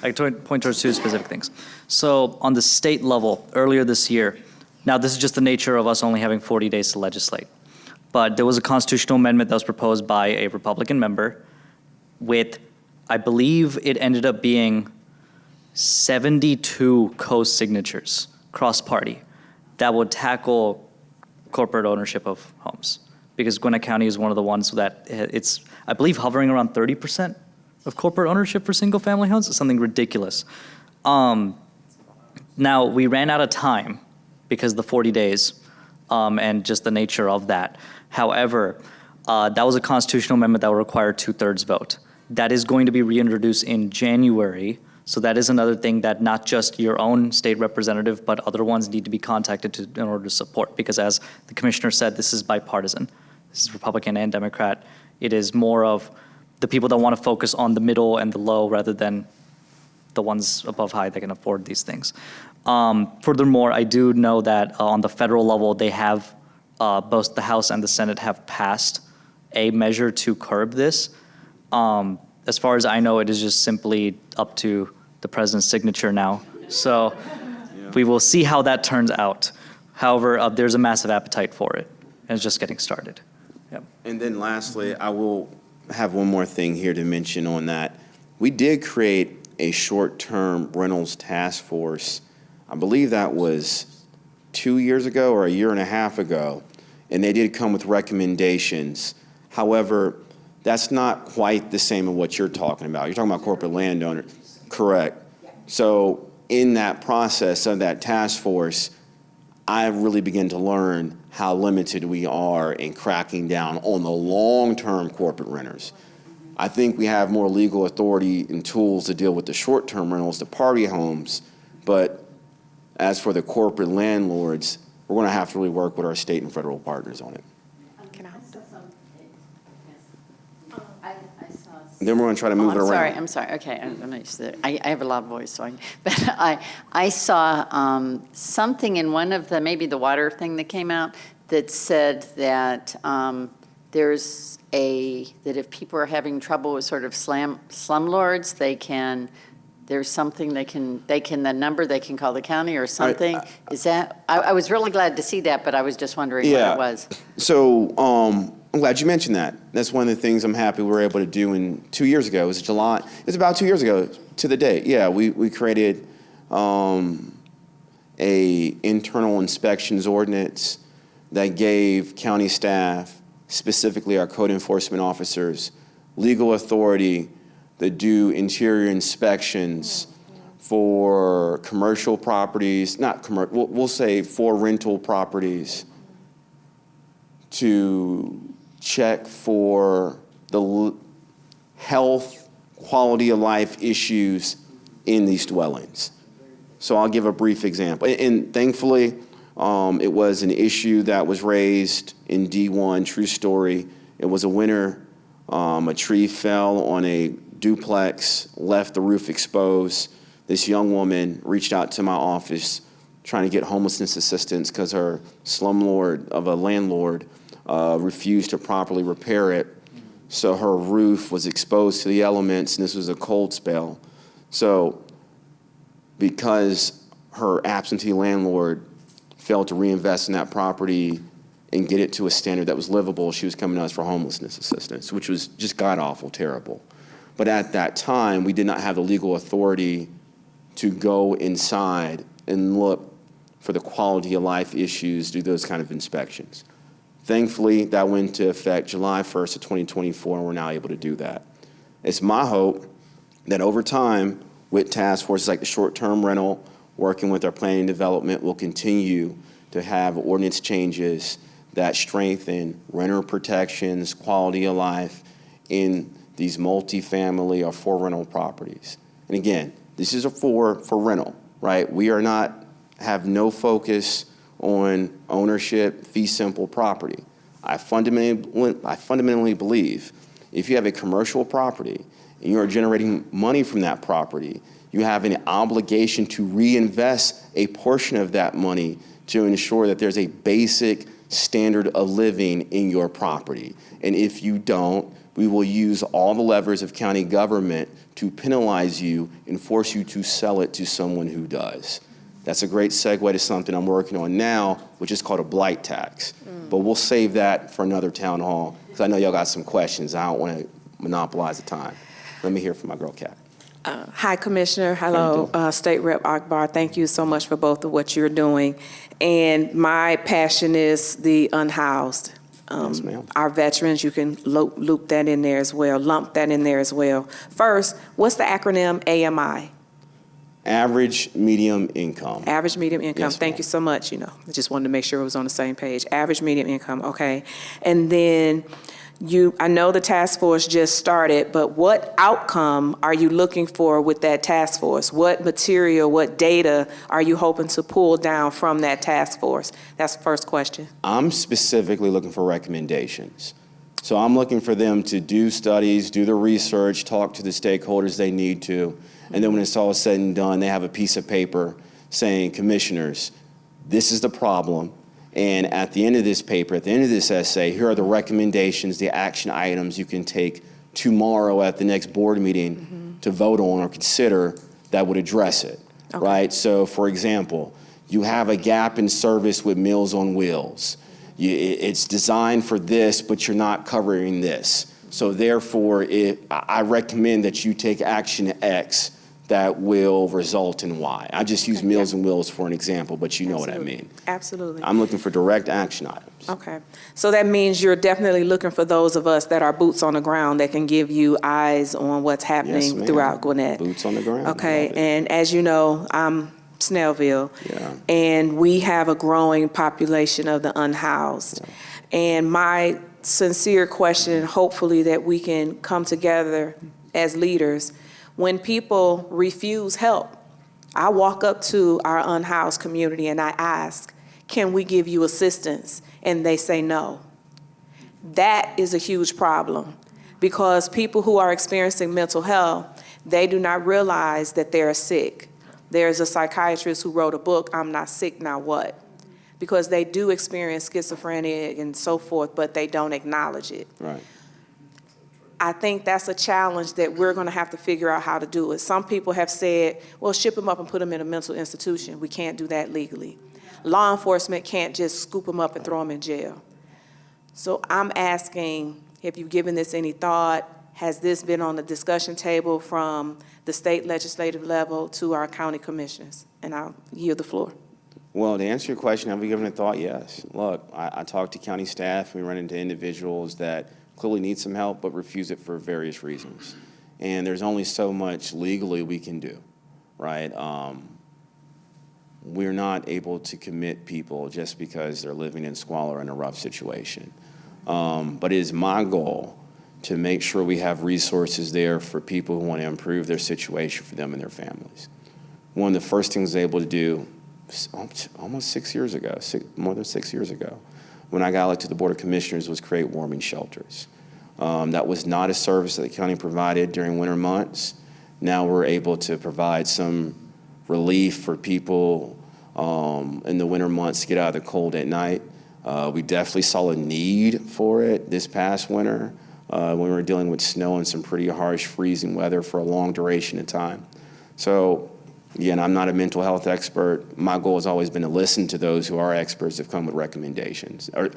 I can point towards two specific things. So on the state level, earlier this year, Now, this is just the nature of us only having 40 days to legislate. But there was a constitutional amendment that was proposed by a Republican member with, I believe it ended up being 72 co-signatures, cross-party, that would tackle corporate ownership of homes. Because Gwinnett County is one of the ones that it's, I believe, hovering around 30% of corporate ownership for single-family homes. It's something ridiculous. Now, we ran out of time because of the 40 days and just the nature of that. However, that was a constitutional amendment that would require 2/3 vote. That is going to be reintroduced in January. So that is another thing that not just your own state representative, but other ones need to be contacted to, in order to support. Because as the commissioner said, this is bipartisan. This is Republican and Democrat. It is more of the people that want to focus on the middle and the low rather than the ones above high that can afford these things. Furthermore, I do know that on the federal level, they have, both the House and the Senate have passed a measure to curb this. As far as I know, it is just simply up to the president's signature now. So we will see how that turns out. However, there's a massive appetite for it, and it's just getting started. Yep. And then lastly, I will have one more thing here to mention on that. We did create a short-term rentals task force. I believe that was 2 years ago or a year and a half ago, and they did come with recommendations. However, that's not quite the same as what you're talking about. You're talking about corporate landowners. Correct. So in that process of that task force, I really began to learn how limited we are in cracking down on the long-term corporate renters. I think we have more legal authority and tools to deal with the short-term rentals, the party homes, but as for the corporate landlords, we're going to have to really work with our state and federal partners on it. Then we're going to try to move it around. I'm sorry. Okay, I'm not used to that. I have a loud voice, so I saw something in one of the, maybe the water thing that came out that said that there's that if people are having trouble with sort of slumlords, there's something the number they can call the county or something. Is that, I was really glad to see that, but I was just wondering what it was. So I'm glad you mentioned that. That's one of the things I'm happy we were able to do in 2 years ago. It was July. It was about 2 years ago to the date. Yeah, we created a internal inspections ordinance that gave county staff, specifically our code enforcement officers, legal authority to do interior inspections for commercial properties, not commercial, we'll say for rental properties, to check for the health, quality of life issues in these dwellings. So I'll give a brief example. And thankfully, it was an issue that was raised in D1, true story. It was a winter. A tree fell on a duplex, left the roof exposed. This young woman reached out to my office trying to get homelessness assistance because her slumlord of a landlord refused to properly repair it. So her roof was exposed to the elements, and this was a cold spell. So because her absentee landlord failed to reinvest in that property and get it to a standard that was livable, she was coming to us for homelessness assistance, which was just god-awful, terrible. But at that time, we did not have the legal authority to go inside and look for the quality of life issues, do those kind of inspections. Thankfully, that went into effect July 1st of 2024, and we're now able to do that. It's my hope that over time, with task forces like the short-term rental, working with our planning and development, we'll continue to have ordinance changes that strengthen renter protections, quality of life in these multifamily or for rental properties. And again, this is for rental, right? We are not, have no focus on ownership, fee simple property. I fundamentally believe if you have a commercial property and you are generating money from that property, you have an obligation to reinvest a portion of that money to ensure that there's a basic standard of living in your property. And if you don't, we will use all the levers of county government to penalize you and force you to sell it to someone who does. That's a great segue to something I'm working on now, which is called a blight tax. But we'll save that for another town hall, because I know y'all got some questions. I don't want to monopolize the time. Let me hear from my girl, Kat. Hi, Commissioner. Hello, State Rep Akbar. Thank you so much for both of what you're doing. And my passion is the unhoused. Yes, ma'am. Our veterans, you can loop that in there as well, lump that in there as well. First, what's the acronym AMI? Average medium income. Average medium income. Yes, Thank ma'am. you so much. I just wanted to make sure it was on the same page. Average medium income, okay. And then I know the task force just started, but what outcome are you looking for with that task force? What material, what data are you hoping to pull down from that task force? That's the first question. I'm specifically looking for recommendations. So I'm looking for them to do studies, do the research, talk to the stakeholders they need to, and then when it's all said and done, they have a piece of paper saying, commissioners, this is the problem, and at the end of this paper, at the end of this essay, here are the recommendations, the action items you can take tomorrow at the next board meeting to vote on or consider that would address it, right? So for example, you have a gap in service with Meals on Wheels. It's designed for this, but you're not covering this. So therefore, I recommend that you take action X that will result in Y. I just use Meals on Wheels for an example, but you know what I mean. Absolutely. I'm looking for direct action items. Okay. So that means you're definitely looking for those of us that are boots on the ground that can give you eyes on what's happening Yes, ma'am. throughout Gwinnett. Boots on the ground. Okay. Love it. And as you know, I'm Snellville. Yeah. And we have a growing population of the unhoused. Yeah. And my sincere question, hopefully that we can come together as leaders, when people refuse help, I walk up to our unhoused community and I ask, can we give you assistance? And they say no. That is a huge problem because people who are experiencing mental health, they do not realize that they're sick. There's a psychiatrist who wrote a book, I'm Not Sick, Now What? Because they do experience schizophrenia and so forth, but they don't acknowledge it. Right. I think that's a challenge that we're going to have to figure out how to do it. Some people have said, well, ship them up and put them in a mental institution. We can't do that legally. Law enforcement can't just scoop them up and throw them in jail. So I'm asking, have you given this any thought? Has this been on the discussion table from the state legislative level to our county commissioners? And I'll yield the floor. Well, to answer your question, have we given it thought? Yes. Look, I talk to county staff. We run into individuals that clearly need some help but refuse it for various reasons. And there's only so much legally we can do, right? We're not able to commit people just because they're living in squalor in a rough situation. But it is my goal to make sure we have resources there for people who want to improve their situation for them and their families. One of the first things I was able to do almost 6 years ago, more than 6 years ago, when I got elected to the Board of Commissioners, was create warming shelters. That was not a service that the county provided during winter months. Now we're able to provide some relief for people in the winter months to get out of the cold at night. We definitely saw a need for it this past winter when we were dealing with snow and some pretty harsh freezing weather for a long duration of time. So again, I'm not a mental health expert. My goal has always been to listen to those who are experts that come with recommendations, or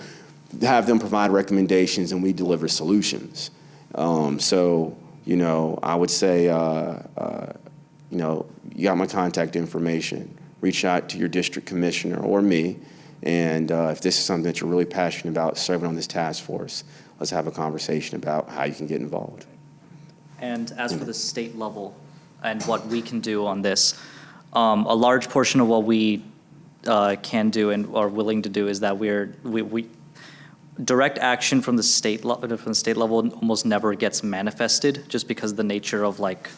have them provide recommendations and we deliver solutions. So, you know, I would say, you know, you got my contact information. Reach out to your district commissioner or me, and if this is something that you're really passionate about, serving on this task force, let's have a conversation about how you can get involved. And as for the state level and what we can do on this, a large portion of what we can do and are willing to do is that we direct action from the state level almost never gets manifested, just because of the nature of like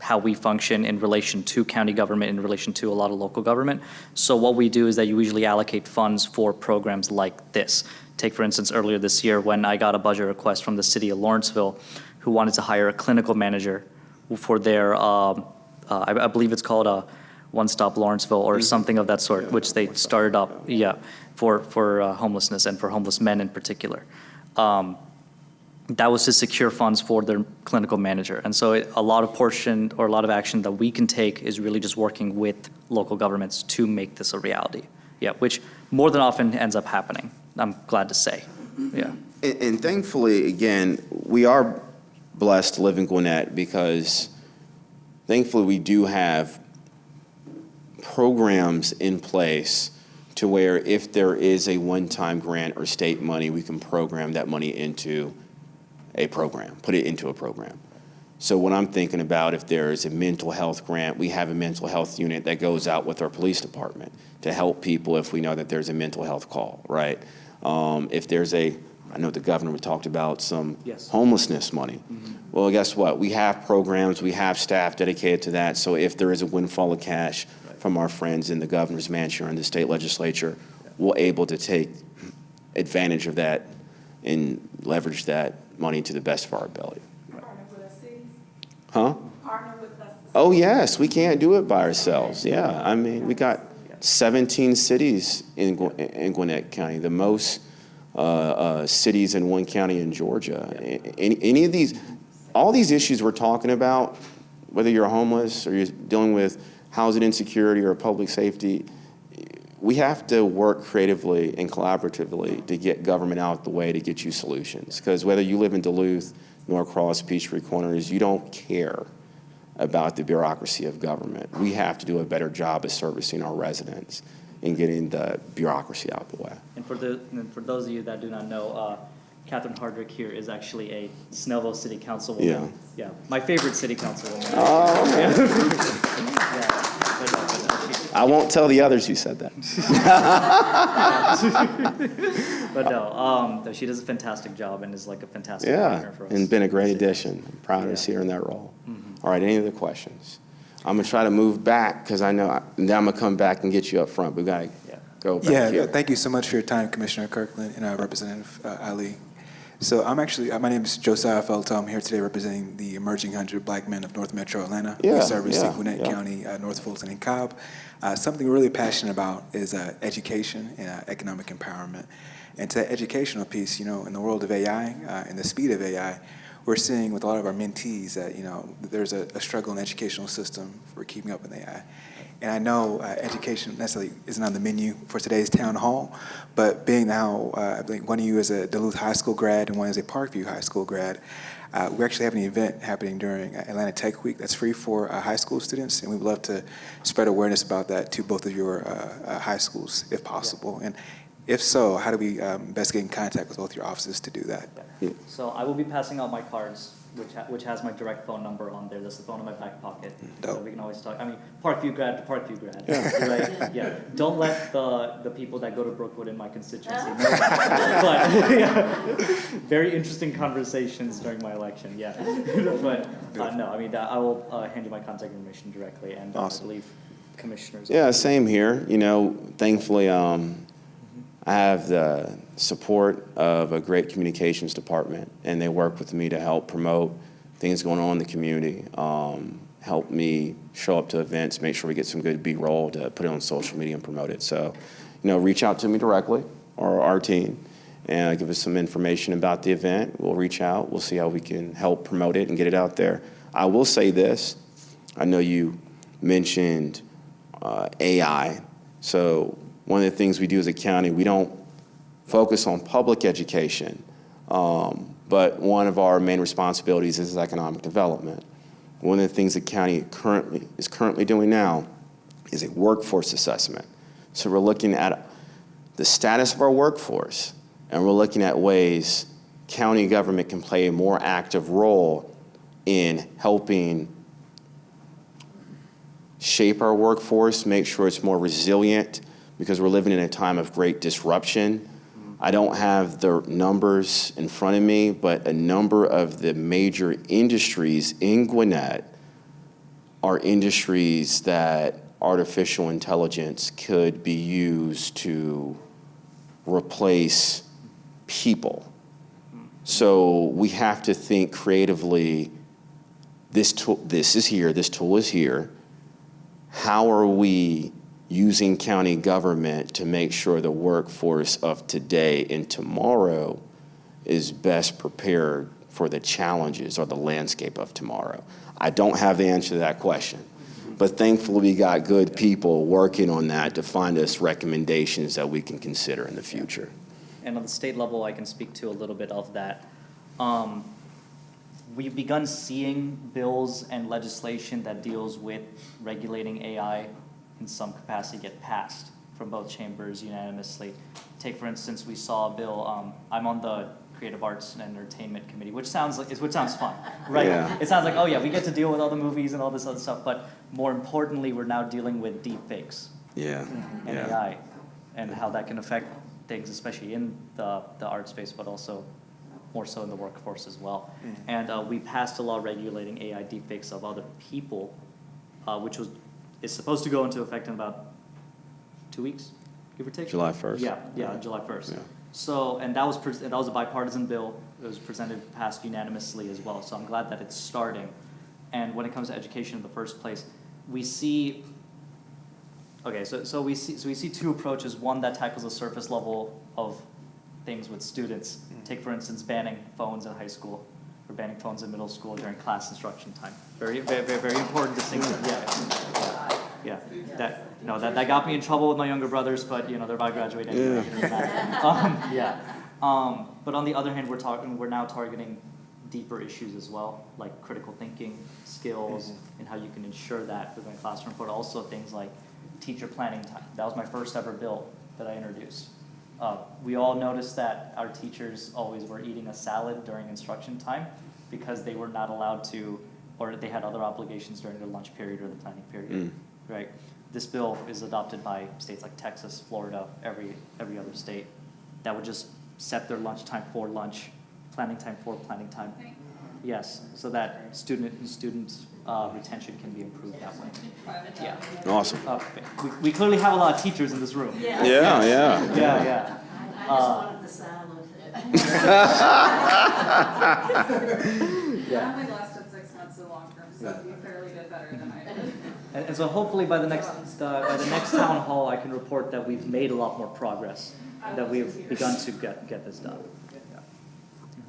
how we function in relation to county government, in relation to a lot of local government. So what we do is that you usually allocate funds for programs like this. Take, for instance, earlier this year when I got a budget request from the city of Lawrenceville who wanted to hire a clinical manager for their, I believe it's called a One Stop Lawrenceville or something of that sort, which they started up, for homelessness and for homeless men in particular. that was to secure funds for their clinical manager. And so a lot of portion or a lot of action that we can take is really just working with local governments to make this a reality. Yeah, which more than often ends up happening, I'm glad to say. Yeah. And thankfully, again, we are blessed to live in Gwinnett because thankfully we do have programs in place to where if there is a one-time grant or state money, we can program that money into a program, put it into a program. So when I'm thinking about if there's a mental health grant, we have a mental health unit that goes out with our police department to help people if we know that there's a mental health call, right? If there's I know the governor talked about some homelessness money. Well, guess what? We have programs, we have staff dedicated to that. So if there is a windfall of cash from our friends in the governor's mansion or in the state legislature, we're able to take advantage of that and leverage that money to the best of our ability. Huh? Oh, yes, we can't do it by ourselves. Yeah, I mean, we got 17 cities in Gwinnett County, the most cities in one county in Georgia. Any of these, all these issues we're talking about, whether you're homeless or you're dealing with housing insecurity or public safety, we have to work creatively and collaboratively to get government out the way to get you solutions. Because whether you live in Duluth, Norcross, Peachtree Corners, you don't care about the bureaucracy of government. We have to do a better job of servicing our residents and getting the bureaucracy out the way. And for those of you that do not know, Catherine Hardrick here is actually a Snellville City Councilwoman. Yeah. Yeah, my favorite city councilwoman. Oh, yeah. I won't tell the others who said that. But no, she does a fantastic job and is like a fantastic partner for us. And been a great addition. I'm proud to see her in that role. All right, any other questions? I'm gonna try to move back because I know now I'm gonna come back and get you up front. We gotta go back here. Thank you so much for your time, Commissioner Kirkland and Representative Ali. So I'm actually, my name is Josiah Felto. I'm here today representing the emerging 100 Black men of North Metro Atlanta. We service Gwinnett County, North Fulton, and Cobb. Something we're really passionate about is education and economic empowerment. And to that educational piece, in the world of AI and the speed of AI, we're seeing with a lot of our mentees that, there's a struggle in the educational system for keeping up with AI. And I know education necessarily isn't on the menu for today's town hall, but being now, I think one of you is a Duluth High School grad and one is a Parkview High School grad, we actually have an event happening during Atlanta Tech Week that's free for high school students, and we'd love to spread awareness about that to both of your high schools, if possible. And if so, how do we best get in contact with both your offices to do that? So I will be passing out my cards, which has my direct phone number on there. That's the phone in my back pocket. Dope. So we can always talk. I mean, Parkview grad to Parkview grad, right? Yeah. Don't let the people that go to Brookwood in my constituency know that. But very interesting conversations during my election. Yeah. But no, I mean, I will hand you my contact information directly, and Awesome. I believe commissioners. Yeah, same here. Thankfully, I have the support of a great communications department, and they work with me to help promote things going on in the community, help me show up to events, make sure we get some good B-roll to put it on social media and promote it. So, reach out to me directly or our team and give us some information about the event. We'll reach out. We'll see how we can help promote it and get it out there. I will say this. I know you mentioned AI. So one of the things we do as a county, we don't focus on public education, but one of our main responsibilities is economic development. One of the things the county is currently doing now is a workforce assessment. So we're looking at the status of our workforce, and we're looking at ways county government can play a more active role in helping shape our workforce, make sure it's more resilient, because we're living in a time of great disruption. I don't have the numbers in front of me, but a number of the major industries in Gwinnett are industries that artificial intelligence could be used to replace people. So we have to think creatively. This tool is here. How are we using county government to make sure the workforce of today and tomorrow is best prepared for the challenges or the landscape of tomorrow? I don't have the answer to that question. But thankfully, we got good people working on that to find us recommendations that we can consider in the future. And on the state level, I can speak to a little bit of that. We've begun seeing bills and legislation that deals with regulating AI in some capacity get passed from both chambers unanimously. Take, for instance, we saw a bill, I'm on the Creative Arts and Entertainment Committee, which sounds fun, right? Yeah. It sounds like, oh yeah, we get to deal with all the movies and all this other stuff, but more importantly, we're now dealing with deep fakes Yeah. and Yeah. AI and how that can affect things, especially in the art space, but also more so in the workforce as well. And we passed a law regulating AI deepfakes of other people, which is supposed to go into effect in about 2 weeks, give or take? July 1st. Yeah, July 1st. Yeah. So, and that was a bipartisan bill. It was passed unanimously as well. So I'm glad that it's starting. And when it comes to education in the first place, we see, okay, so we see two approaches. One that tackles the surface level of things with students. Take, for instance, banning phones in high school or banning phones in middle school during class instruction time. Very important distinction. Yeah. That got me in trouble with my younger brothers, but they're about to graduate anyway. But on the other hand, we're now targeting deeper issues as well, like critical thinking skills and how you can ensure that within a classroom, but also things like teacher planning time. That was my first ever bill that I introduced. We all noticed that our teachers always were eating a salad during instruction time because they were not allowed to, or they had other obligations during their lunch period or the planning period, right? This bill is adopted by states like Texas, Florida, every other state that would just set their lunch time for lunch, planning time for planning time. Yes, so that student retention can be improved that way. Yeah. Awesome. We clearly have a lot of teachers in this room. Yeah. Yeah. I just wanted the salad. I only lasted 6 months so long term, so you clearly did better than I did. And so hopefully by the next town hall, I can report that we've made a lot more progress, that we've begun to get this done.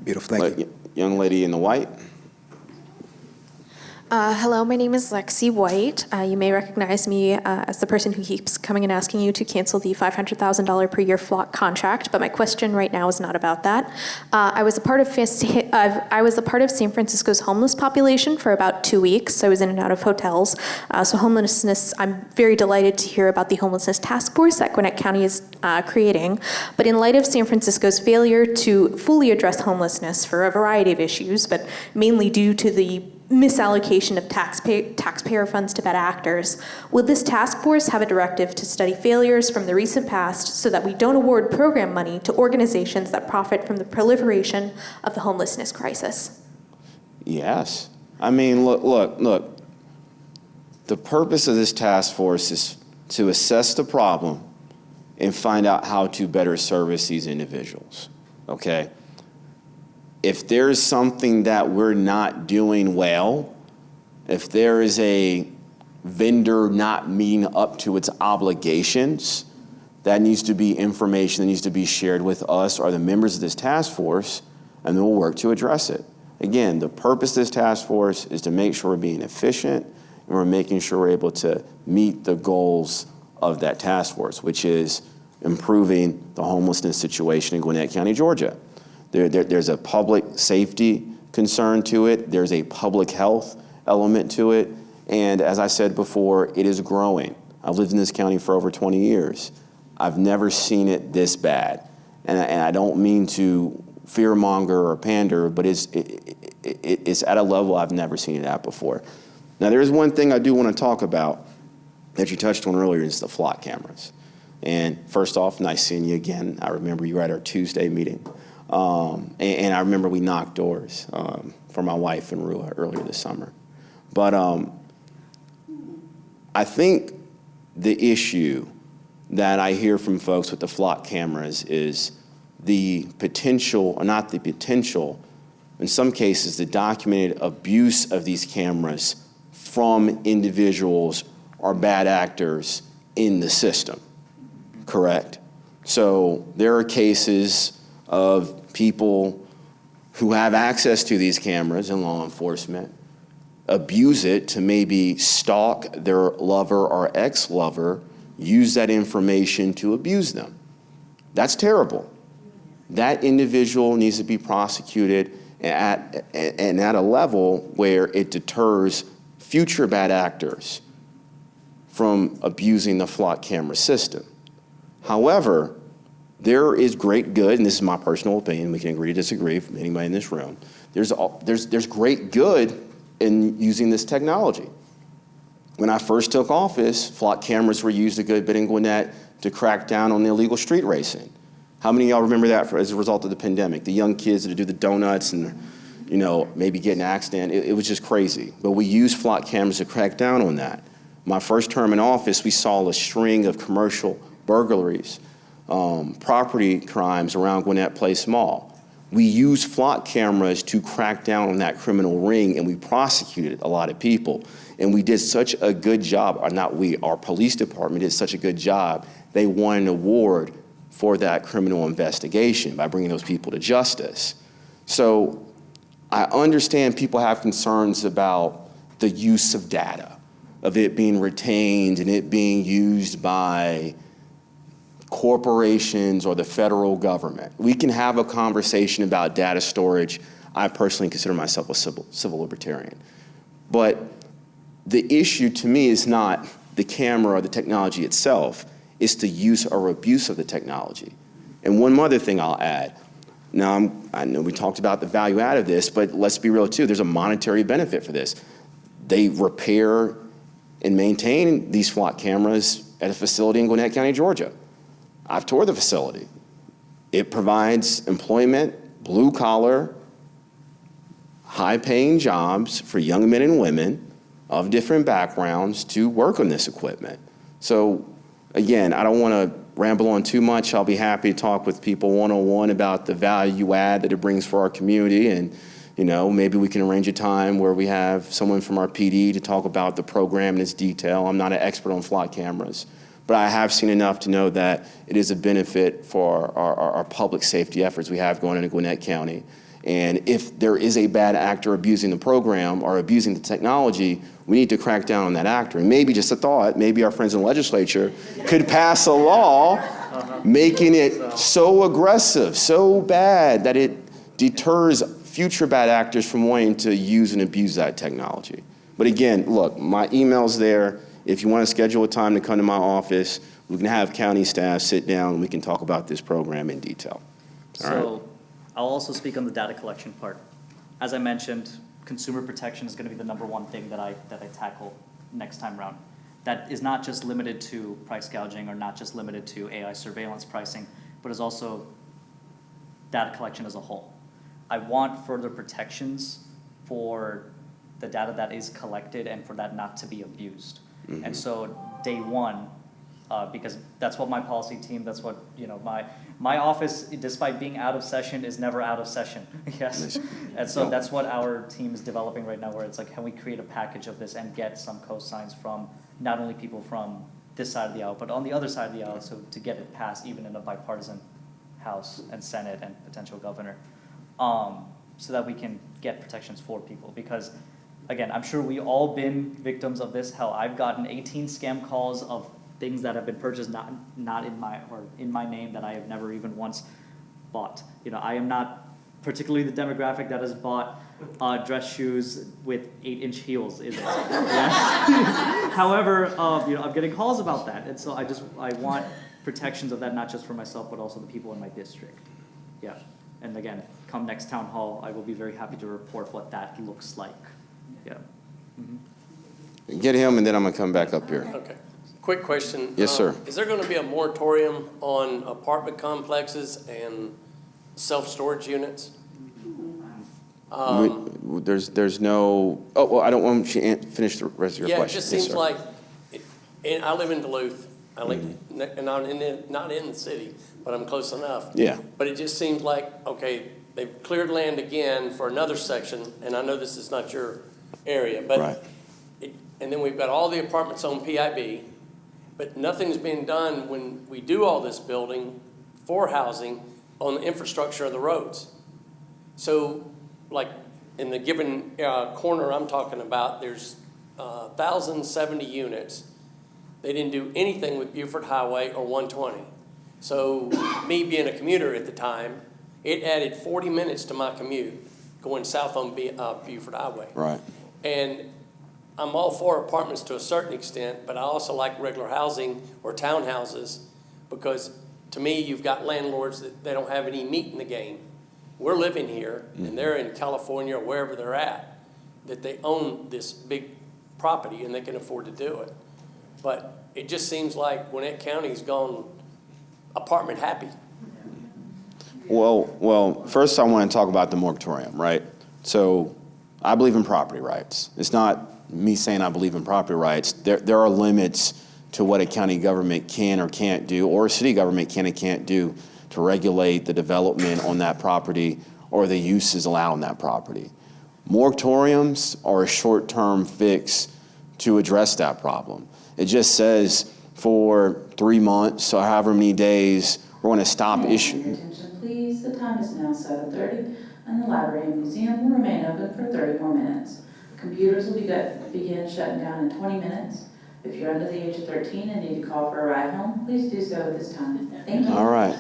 Beautiful, thank you. Young lady in the white. Hello, my name is Lexi White. You may recognize me as the person who keeps coming and asking you to cancel the $500,000 per year flock contract, but my question right now is not about that. I was a part of San Francisco's homeless population for about 2 weeks. I was in and out of hotels. So homelessness, I'm very delighted to hear about the homelessness task force that Gwinnett County is creating. But in light of San Francisco's failure to fully address homelessness for a variety of issues, but mainly due to the misallocation of taxpayer funds to bad actors, will this task force have a directive to study failures from the recent past so that we don't award program money to organizations that profit from the proliferation of the homelessness crisis? Yes. I mean, look. The purpose of this task force is to assess the problem and find out how to better service these individuals, okay? If there's something that we're not doing well, if there is a vendor not meeting up to its obligations, that needs to be information that needs to be shared with us or the members of this task force, and then we'll work to address it. Again, the purpose of this task force is to make sure we're being efficient and we're making sure we're able to meet the goals of that task force, which is improving the homelessness situation in Gwinnett County, Georgia. There's a public safety concern to it. There's a public health element to it. And as I said before, it is growing. I've lived in this county for over 20 years. I've never seen it this bad. And I don't mean to fearmonger or pander, but it's at a level I've never seen it at before. Now, there's one thing I do want to talk about that you touched on earlier, is the flock cameras. And first off, nice seeing you again. I remember you were at our Tuesday meeting. And I remember we knocked doors for my wife and Rua earlier this summer. But I think the issue that I hear from folks with the flock cameras is the potential, or not the potential, in some cases, the documented abuse of these cameras from individuals or bad actors in the system, correct? So there are cases of people who have access to these cameras and law enforcement abuse it to maybe stalk their lover or ex-lover, use that information to abuse them. That's terrible. That individual needs to be prosecuted at a level where it deters future bad actors from abusing the flock camera system. However, there is great good, and this is my personal opinion, we can agree to disagree from anybody in this room, there's great good in using this technology. When I first took office, flock cameras were used a good bit in Gwinnett to crack down on the illegal street racing. How many of y'all remember that as a result of the pandemic? The young kids that do the donuts and, you know, maybe get in an accident. It was just crazy. But we used flock cameras to crack down on that. My first term in office, we saw a string of commercial burglaries, property crimes around Gwinnett Place Mall. We used flock cameras to crack down on that criminal ring, and we prosecuted a lot of people. And we did such a good job, or not we, our police department did such a good job, they won an award for that criminal investigation by bringing those people to justice. So I understand people have concerns about the use of data, of it being retained and it being used by corporations or the federal government. We can have a conversation about data storage. I personally consider myself a civil libertarian. But the issue to me is not the camera or the technology itself, it's the use or abuse of the technology. And one other thing I'll add. Now, I know we talked about the value add of this, but let's be real too, there's a monetary benefit for this. They repair and maintain these flock cameras at a facility in Gwinnett County, Georgia. I've toured the facility. It provides employment, blue collar, high paying jobs for young men and women of different backgrounds to work on this equipment. So again, I don't want to ramble on too much. I'll be happy to talk with people one-on-one about the value add that it brings for our community, and you know, maybe we can arrange a time where we have someone from our PD to talk about the program in its detail. I'm not an expert on flock cameras, but I have seen enough to know that it is a benefit for our public safety efforts we have going into Gwinnett County. And if there is a bad actor abusing the program or abusing the technology, we need to crack down on that actor. And maybe just a thought, maybe our friends in the legislature could pass a law making it so aggressive, so bad that it deters future bad actors from wanting to use and abuse that technology. But again, look, my email's there. If you want to schedule a time to come to my office, we can have county staff sit down and we can talk about this program in detail. All right? So I'll also speak on the data collection part. As I mentioned, consumer protection is going to be the #1 thing that I tackle next time around. That is not just limited to price gouging or not just limited to AI surveillance pricing, but is also data collection as a whole. I want further protections for the data that is collected and for that not to be abused. Mm-hmm. And so day one, because that's what my policy team, that's what, you know, my office, despite being out of session, is never out of session. Yes. And so that's what our team is developing right now, where it's like, can we create a package of this and get some cosigns from not only people from this side of the aisle, but on the other side of the aisle, so to get it passed even in a bipartisan House and Senate and potential governor, so that we can get protections for people. Because again, I'm sure we all been victims of this. Hell, I've gotten 18 scam calls of things that have been purchased not in my name that I have never even once bought. You know, I am not particularly the demographic that has bought dress shoes with 8-inch heels, is it? Yeah. However, you know, I'm getting calls about that, and so I want protections of that, not just for myself, but also the people in my district. Yeah, and again, come next town hall, I will be very happy to report what that looks like. Yeah. Mm-hmm. Get him, and then I'm gonna come back up here. Okay. Quick question. Yes, sir. Is there going to be a moratorium on apartment complexes and self-storage units? There's no. Oh, well, I don't want you to finish the rest of your question. Yeah, it just seems yes, like. And I live in Duluth. I live, and I'm not in the city, but I'm close enough. Yeah. But it just seems like, okay, they've cleared land again for another section, and I know this is not your area, but. Right. And then we've got all the apartments on PIB. But nothing's been done when we do all this building for housing on the infrastructure of the roads. So, like, in the given corner I'm talking about, there's 1,070 units. They didn't do anything with Buford Highway or 120. So, me being a commuter at the time, it added 40 minutes to my commute going south on Buford Highway. Right. And I'm all for apartments to a certain extent, but I also like regular housing or townhouses because to me, you've got landlords that they don't have any meat in the game. We're living here, and they're in California or wherever they're at, that they own this big property and they can afford to do it. But it just seems like Gwinnett County's gone apartment happy. Well, first I want to talk about the moratorium, right? So I believe in property rights. It's not me saying I believe in property rights. There are limits to what a county government can or can't do, or a city government can and can't do to regulate the development on that property or the uses allowed on that property. Moratoriums are a short-term fix to address that problem. It just says for 3 months or however many days, we're going to stop issuing. Attention, please. The time is now 7:30, and the library and museum will remain open for 30 more minutes. Computers will begin shutting down in 20 minutes. If you're under the age of 13 and need to call for a ride home, please do so at this time. Thank you. All right.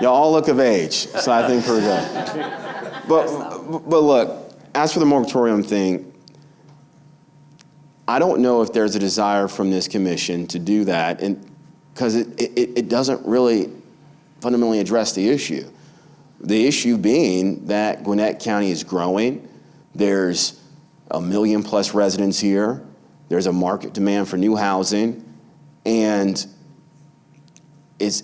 Y'all all look of age, so I think we're good. But look, as for the moratorium thing, I don't know if there's a desire from this commission to do that, and because it doesn't really fundamentally address the issue. The issue being that Gwinnett County is growing. There's 1 million plus residents here. There's a market demand for new housing, and it's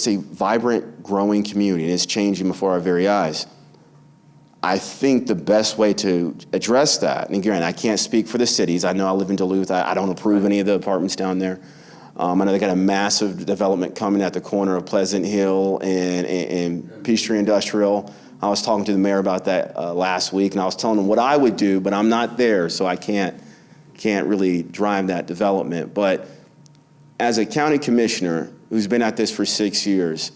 a vibrant, growing community, and it's changing before our very eyes. I think the best way to address that, and again, I can't speak for the cities. I know I live in Duluth. I don't approve any of the apartments down there. I know they got a massive development coming at the corner of Pleasant Hill and Peachtree Industrial. I was talking to the mayor about that last week, and I was telling him what I would do, but I'm not there, so I can't really drive that development. But as a county commissioner who's been at this for 6 years,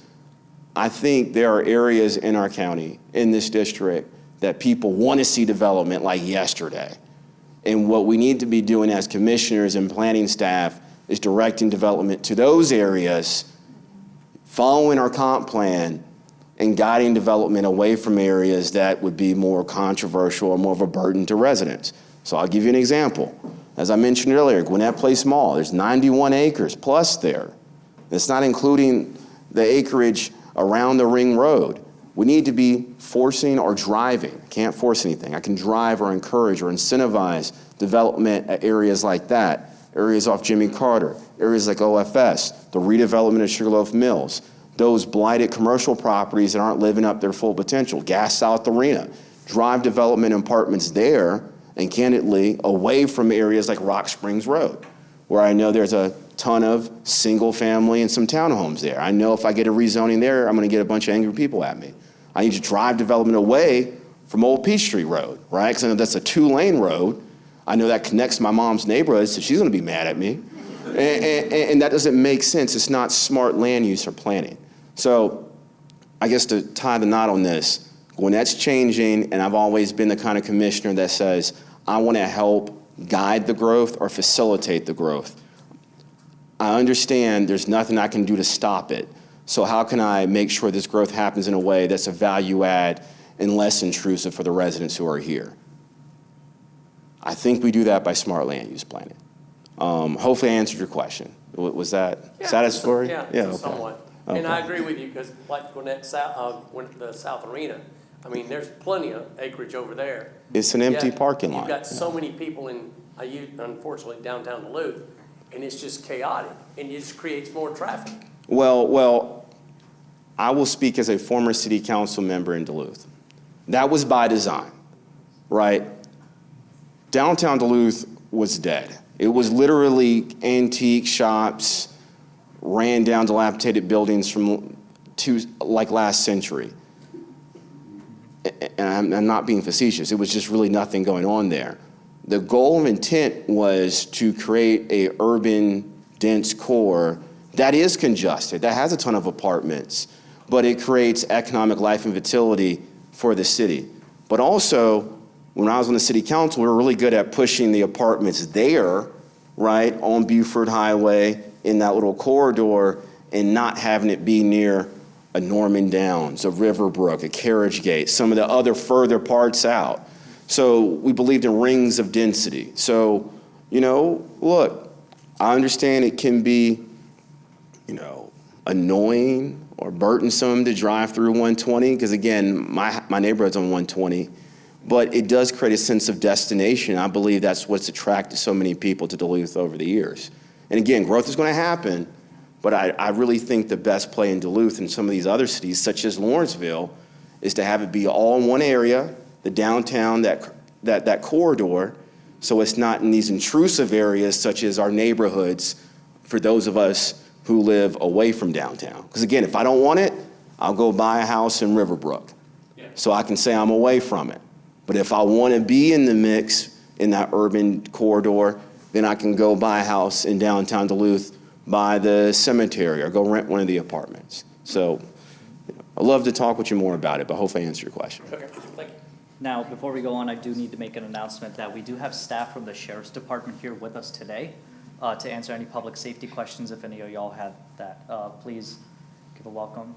I think there are areas in our county, in this district, that people want to see development like yesterday. And what we need to be doing as commissioners and planning staff is directing development to those areas, following our comp plan, and guiding development away from areas that would be more controversial or more of a burden to residents. So I'll give you an example. As I mentioned earlier, Gwinnett Place Mall, there's 91 acres plus there. It's not including the acreage around the Ring Road. We need to be forcing or driving. I can't force anything. I can drive or encourage or incentivize development at areas like that, areas off Jimmy Carter, areas like OFS, the redevelopment of Sugarloaf Mills, those blighted commercial properties that aren't living up their full potential, Gas South Arena, drive development apartments there, and candidly, away from areas like Rock Springs Road, where I know there's a ton of single family and some townhomes there. I know if I get a rezoning there, I'm gonna get a bunch of angry people at me. I need to drive development away from Old Peachtree Road, right? Because I know that's a 2-lane road. I know that connects my mom's neighborhood, so she's gonna be mad at me. And that doesn't make sense. It's not smart land use or planning. So I guess to tie the knot on this, Gwinnett's changing, and I've always been the kind of commissioner that says, I wanna help guide the growth or facilitate the growth. I understand there's nothing I can do to stop it. So how can I make sure this growth happens in a way that's a value add and less intrusive for the residents who are here? I think we do that by smart land use planning. Hopefully I answered your question. Was that satisfactory? Yeah, okay. somewhat. Okay. And I agree with you, because like Gwinnett South, the South Arena, I mean, there's plenty of acreage over there. It's an empty Yet parking lot. You've got so many people in, unfortunately, downtown Duluth, and it's just chaotic, and it just creates more traffic. Well, I will speak as a former city council member in Duluth. That was by design, right? Downtown Duluth was dead. It was literally antique shops, ran down dilapidated buildings from like last century. And I'm not being facetious. It was just really nothing going on there. The goal and intent was to create a urban, dense core that is congested, that has a ton of apartments, but it creates economic life and vitality for the city. But also, when I was on the city council, we were really good at pushing the apartments there, right, on Buford Highway, in that little corridor, and not having it be near a Norman Downs, a Riverbrook, a Carriage Gate, some of the other further parts out. So we believed in rings of density. So, you know, look, I understand it can be, you know, annoying or burdensome to drive through 120, because again, my neighborhood's on 120, but it does create a sense of destination. I believe that's what's attracted so many people to Duluth over the years. And again, growth is going to happen, but I really think the best play in Duluth and some of these other cities, such as Lawrenceville, is to have it be all in one area, the downtown, that corridor, so it's not in these intrusive areas such as our neighborhoods for those of us who live away from downtown. Because again, if I don't want it, I'll go buy a house in Riverbrook, so I can say I'm away from it. But if I want to be in the mix in that urban corridor, then I can go buy a house in downtown Duluth by the cemetery or go rent one of the apartments. So I'd love to talk with you more about it, but hopefully I answered your question. Okay, thank you. Now, before we go on, I do need to make an announcement that we do have staff from the Sheriff's Department here with us today to answer any public safety questions if any of y'all have that. Please give a welcome.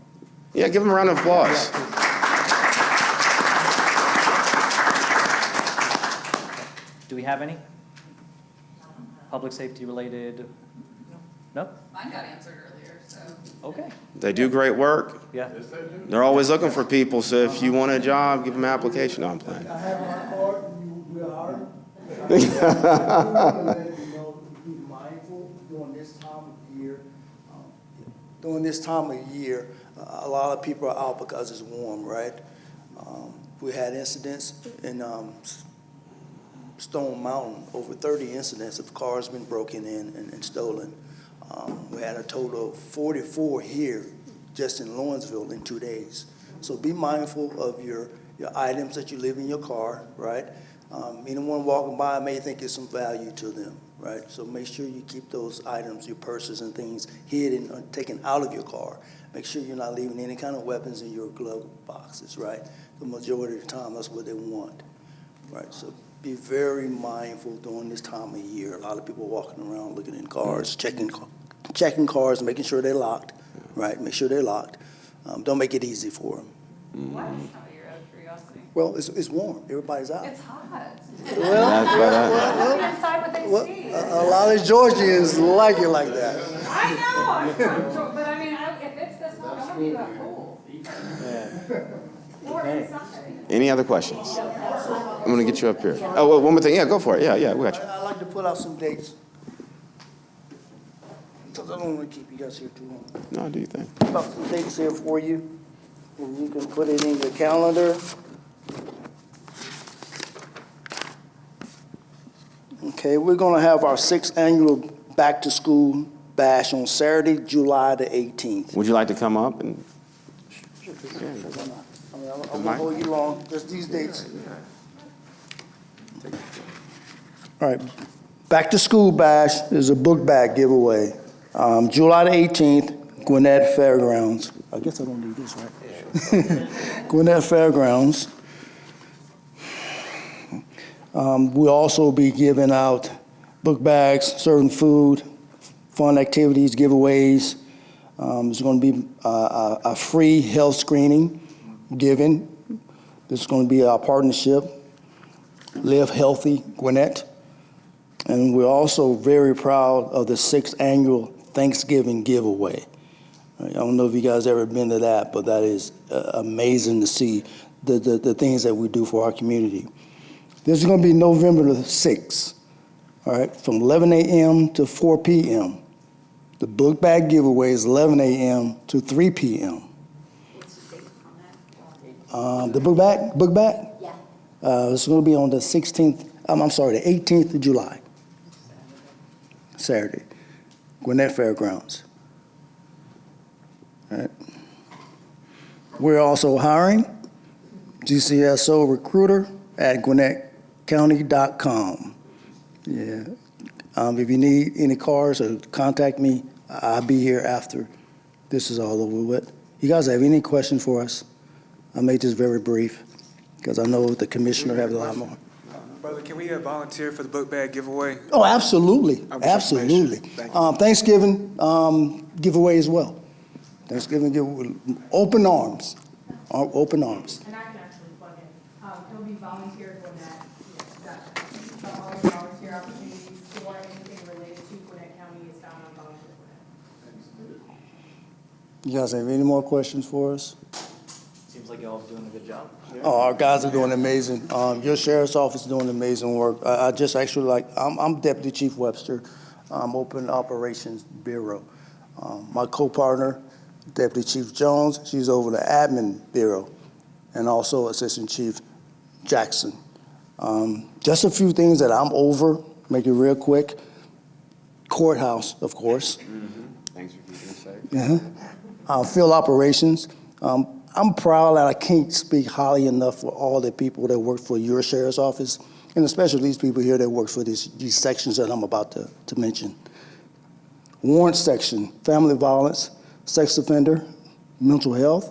Yeah, give them a round of applause. Do we have any? Public safety related? No? Mine got answered earlier, so. Okay. They do great work. Yeah. They're always looking for people, so if you want a job, give them an application. No, I'm playing. I have my card, you will hire. Be mindful during this time of year. During this time of year, a lot of people are out because it's warm, right? We had incidents in Stone Mountain, over 30 incidents of cars being broken in and stolen. We had a total of 44 here just in Lawrenceville in 2 days. So be mindful of your items that you leave in your car, right? Anyone walking by may think it's some value to them, right? So make sure you keep those items, your purses and things, hidden or taken out of your car. Make sure you're not leaving any kind of weapons in your glove boxes, right? The majority of the time, that's what they want, right? So be very mindful during this time of year. A lot of people walking around looking in cars, checking cars, making sure they're locked, right? Make sure they're locked. Don't make it easy for them. Why is this time of year, out of curiosity? Well, it's warm. Everybody's out. It's hot. Well, Inside what they see. a lot of Georgians like it like that. I know, but I mean, if it's this hot, I want to be in a pool. Or inside. Any other questions? I'm going to get you up here. Oh, well, one more thing. Yeah, go for it. Yeah, we got you. I'd like to put out some dates. Because I don't want to keep you guys here too long. No, do you think? About some dates here for you, and you can put it in your calendar. Okay, we're going to have our 6th annual Back to School Bash on Saturday, July the 18th. Would you like to come up and? I'm going to hold you long, just these dates. All right, Back to School Bash is a book bag giveaway. July the 18th, Gwinnett Fairgrounds. I guess I don't need this, right? Gwinnett Fairgrounds. We'll also be giving out book bags, serving food, fun activities, giveaways. There's going to be a free health screening given. This is going to be our partnership, Live Healthy Gwinnett. And we're also very proud of the 6th annual Thanksgiving giveaway. I don't know if you guys ever been to that, but that is amazing to see the things that we do for our community. This is going to be November the 6th, all right, from 11 a.m. to 4 p.m. The book bag giveaway is 11 a.m. to 3 p.m. The book bag? Yeah. It's going to be on the 16th, I'm sorry, the 18th of July. Saturday, Gwinnett Fairgrounds. All right. We're also hiring GCSO recruiter at GwinnettCounty.com. Yeah. If you need any cars, or contact me. I'll be here after this is all over with. You guys have any questions for us? I'll make this very brief. because I know the commissioner has a lot more. Brother, can we volunteer for the book bag giveaway? Oh, absolutely, I'm just absolutely. Thank you. Thanksgiving giveaway as well. Thanksgiving giveaway, open arms, open arms. And I can actually plug in. It'll be volunteer Gwinnett, so all the volunteer opportunities for anything related to Gwinnett County is found on volunteer Gwinnett. You guys have any more questions for us? Seems like y'all are doing a good job. Oh, our guys are doing amazing. Your sheriff's office is doing amazing work. I just actually I'm Deputy Chief Webster. I'm Open Operations Bureau. My co-partner, Deputy Chief Jones, she's over the Admin Bureau, and also Assistant Chief Jackson. Just a few things that I'm over, make it real quick. Courthouse, of course. Thanks for keeping us safe. Field operations. I'm proud that I can't speak highly enough for all the people that work for your sheriff's office, and especially these people here that work for these sections that I'm about to mention. Warrant section, family violence, sex offender, mental health,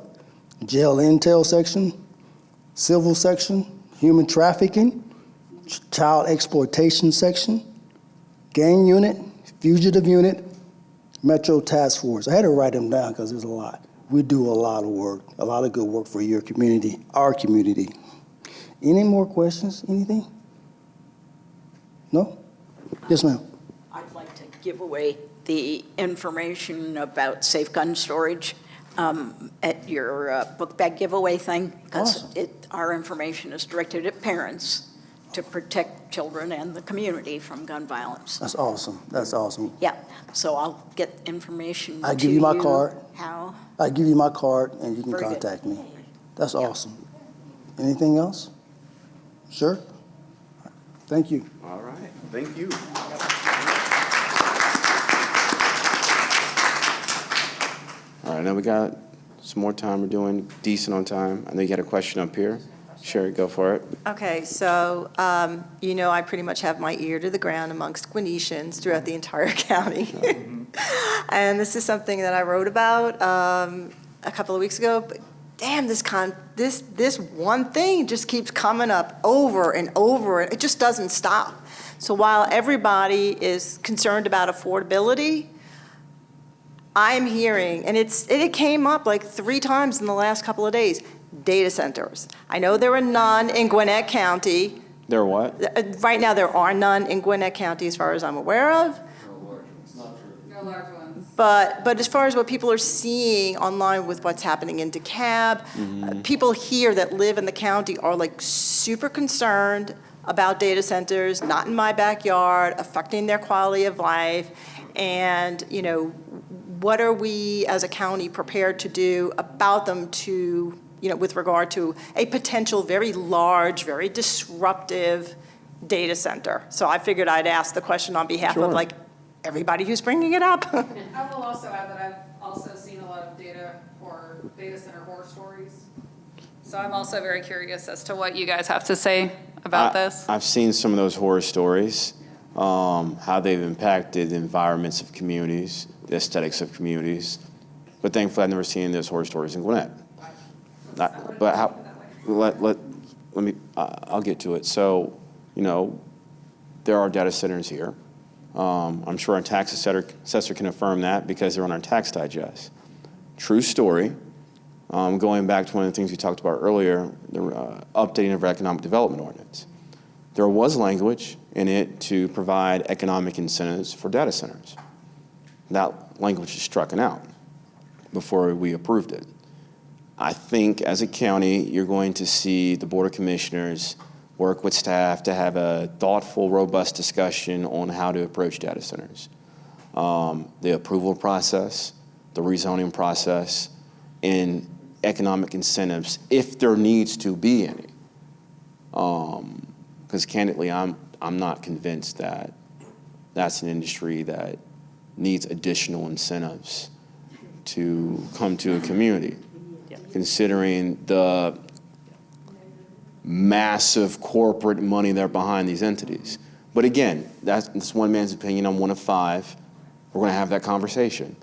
jail intel section, civil section, human trafficking, child exploitation section, gang unit, fugitive unit, Metro Task Force. I had to write them down because there's a lot. We do a lot of work, a lot of good work for your community, our community. Any more questions, anything? No? Yes, ma'am. I'd like to give away the information about safe gun storage at your book bag giveaway thing, because our information is directed at parents to protect children and the community from gun violence. That's awesome. That's awesome. Yeah, so I'll get information I'll give you my card. How? I'll give you my card and you can Very good. contact me. That's awesome. Anything else? Sure? Thank you. All right, thank you. All right, now we got some more time. We're doing decent on time. I know you got a question up here. Sherry, go for it. Okay, so, I pretty much have my ear to the ground amongst Gwinnetians throughout the entire county. And this is something that I wrote about a couple of weeks ago, but damn, this one thing just keeps coming up over and over, and it just doesn't stop. So while everybody is concerned about affordability, I'm hearing, and it came up like 3 times in the last couple of days, data centers. I know there are none in Gwinnett County. There are what? Right now, there are none in Gwinnett County as far as I'm aware of. No large ones. But as far as what people are seeing online with what's happening in DeKalb, people here that live in the county are like super concerned about data centers, not in my backyard, affecting their quality of life. And, what are we as a county prepared to do about them to, with regard to a potential very large, very disruptive data center? So I figured I'd ask the question on behalf of everybody who's bringing it up. I will also add that I've also seen a lot of data center horror stories. So I'm also very curious as to what you guys have to say about this. I've seen some of those horror stories, how they've impacted the environments of communities, the aesthetics of communities. But thankfully, I've never seen those horror stories in Gwinnett. I'll get to it. So, there are data centers here. I'm sure our tax assessor can affirm that because they're on our tax digest. True story. Going back to one of the things we talked about earlier, the updating of our economic development ordinance. There was language in it to provide economic incentives for data centers. That language is struck out before we approved it. I think as a county, you're going to see the Board of Commissioners work with staff to have a thoughtful, robust discussion on how to approach data centers. The approval process, the rezoning process, and economic incentives, if there needs to be any. Because candidly, I'm not convinced that that's an industry that needs additional incentives to come to a community, considering the massive corporate money that are behind these entities. But again, that's one man's opinion. I'm one of 5. We're going to have that conversation.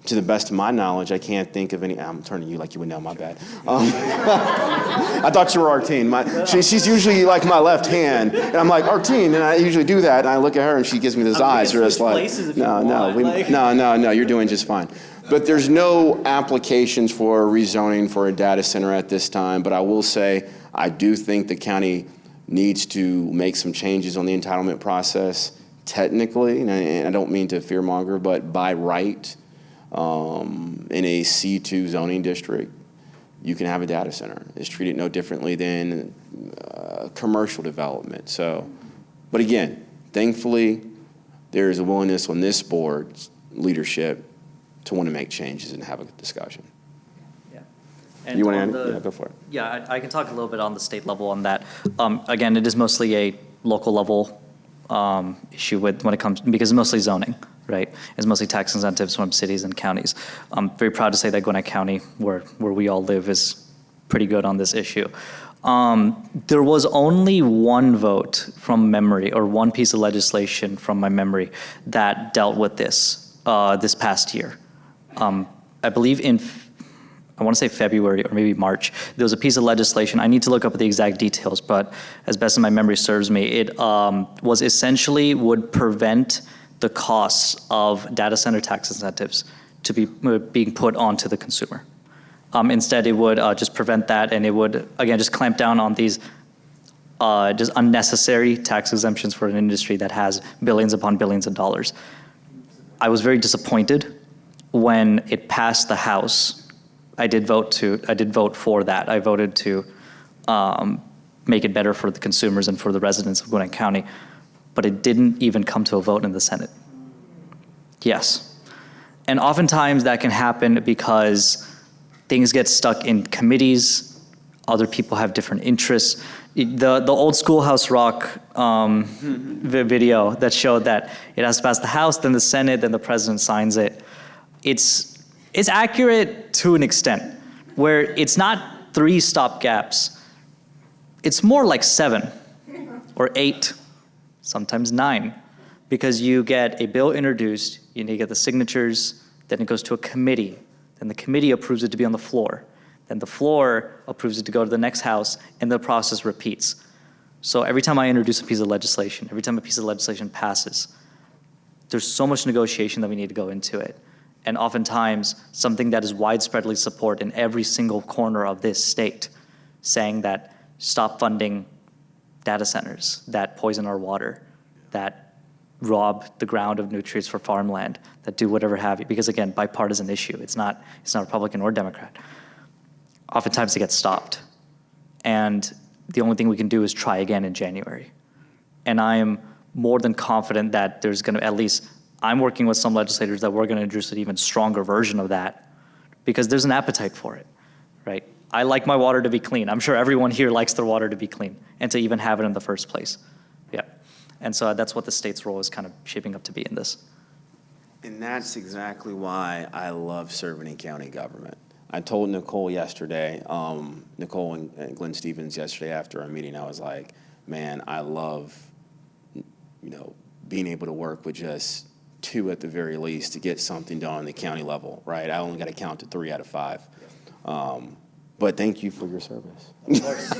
To the best of my knowledge, I can't think of any. I'm turning to you like you would know. My bad. I thought you were Artine. She's usually like my left hand, and I'm like Artine, and I usually do that. And I look at her, and she gives me those eyes. You're just like, no, you're doing just fine. But there's no applications for rezoning for a data center at this time. But I will say, I do think the county needs to make some changes on the entitlement process. Technically, and I don't mean to fearmonger, but by right. In a C2 zoning district, you can have a data center. It's treated no differently than commercial development. So, but again, thankfully, there is a willingness on this board's leadership to want to make changes and have a discussion. Yeah. And you want to? Yeah, go for it. Yeah, I can talk a little bit on the state level on that. Again, it is mostly a local level issue when it comes, because it's mostly zoning. Right, it's mostly tax incentives from cities and counties. I'm very proud to say that Gwinnett County, where we all live, is pretty good on this issue. There was only one vote from memory, or one piece of legislation from my memory, that dealt with this this past year. I believe I want to say February or maybe March, there was a piece of legislation. I need to look up the exact details, but as best as my memory serves me, it was essentially would prevent the costs of data center tax incentives to be being put onto the consumer. Instead, it would just prevent that, and it would, again, just clamp down on these just unnecessary tax exemptions for an industry that has billions upon billions of dollars. I was very disappointed when it passed the House. I did vote for that. I voted to make it better for the consumers and for the residents of Gwinnett County. But it didn't even come to a vote in the Senate. Yes. And oftentimes that can happen because things get stuck in committees, other people have different interests. The old Schoolhouse Rock video that showed that it has to pass the House, then the Senate, then the president signs it. It's accurate to an extent, where it's not 3 stopgaps, it's more like 7 or 8. Sometimes 9, because you get a bill introduced, you need to get the signatures, then it goes to a committee, then the committee approves it to be on the floor, then the floor approves it to go to the next house, and the process repeats. So every time I introduce a piece of legislation, every time a piece of legislation passes, there's so much negotiation that we need to go into it. And oftentimes, something that is widespreadly supported in every single corner of this state, saying that stop funding data centers that poison our water, that rob the ground of nutrients for farmland, that do whatever have you. Because again, bipartisan issue. It's not Republican or Democrat. Oftentimes it gets stopped. And the only thing we can do is try again in January. And I am more than confident that there's going to, at least I'm working with some legislators that we're going to introduce an even stronger version of that, because there's an appetite for it, right? I like my water to be clean. I'm sure everyone here likes their water to be clean and to even have it in the first place. Yeah. And so that's what the state's role is kind of shaping up to be in this. And that's exactly why I love serving in county government. I told Nicole yesterday, Nicole and Glenn Stevens yesterday after our meeting, I was like, man, I love, being able to work with just 2 at the very least to get something done on the county level, right? I only got to count to 3 out of 5. But thank you for your service. Of course.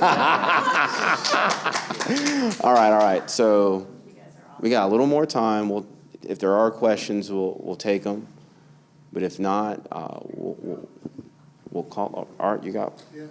All right. So we got a little more time. If there are questions, we'll take them. But if not, we'll call. Art, you got? Yeah.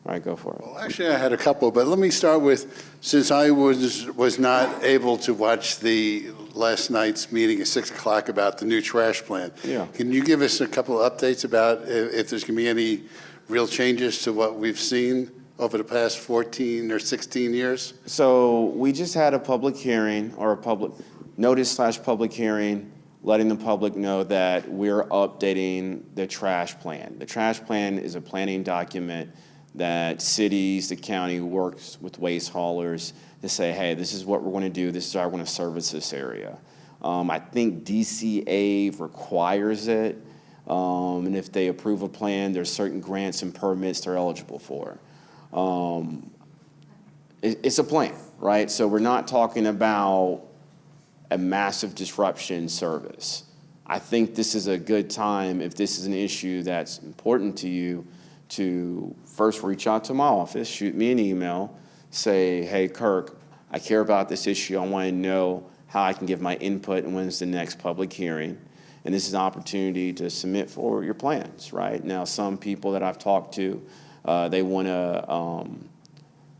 All right, go for it. Well, actually, I had a couple, but let me start with, since I was not able to watch the last night's meeting at 6 o'clock about the new trash plan. Yeah. Can you give us a couple of updates about if there's going to be any real changes to what we've seen over the past 14 or 16 years? So we just had a public hearing, or a public notice/public hearing, letting the public know that we're updating the trash plan. The trash plan is a planning document that cities, the county works with waste haulers to say, hey, this is what we're going to do. This is how we're going to service this area. I think DCA requires it. And if they approve a plan, there's certain grants and permits they're eligible for. It's a plan, right? So we're not talking about a massive disruption service. I think this is a good time, if this is an issue that's important to you, to first reach out to my office, shoot me an email, say, hey, Kirk, I care about this issue. I want to know how I can give my input and when's the next public hearing. And this is an opportunity to submit for your plans, right? Now, some people that I've talked to, they want to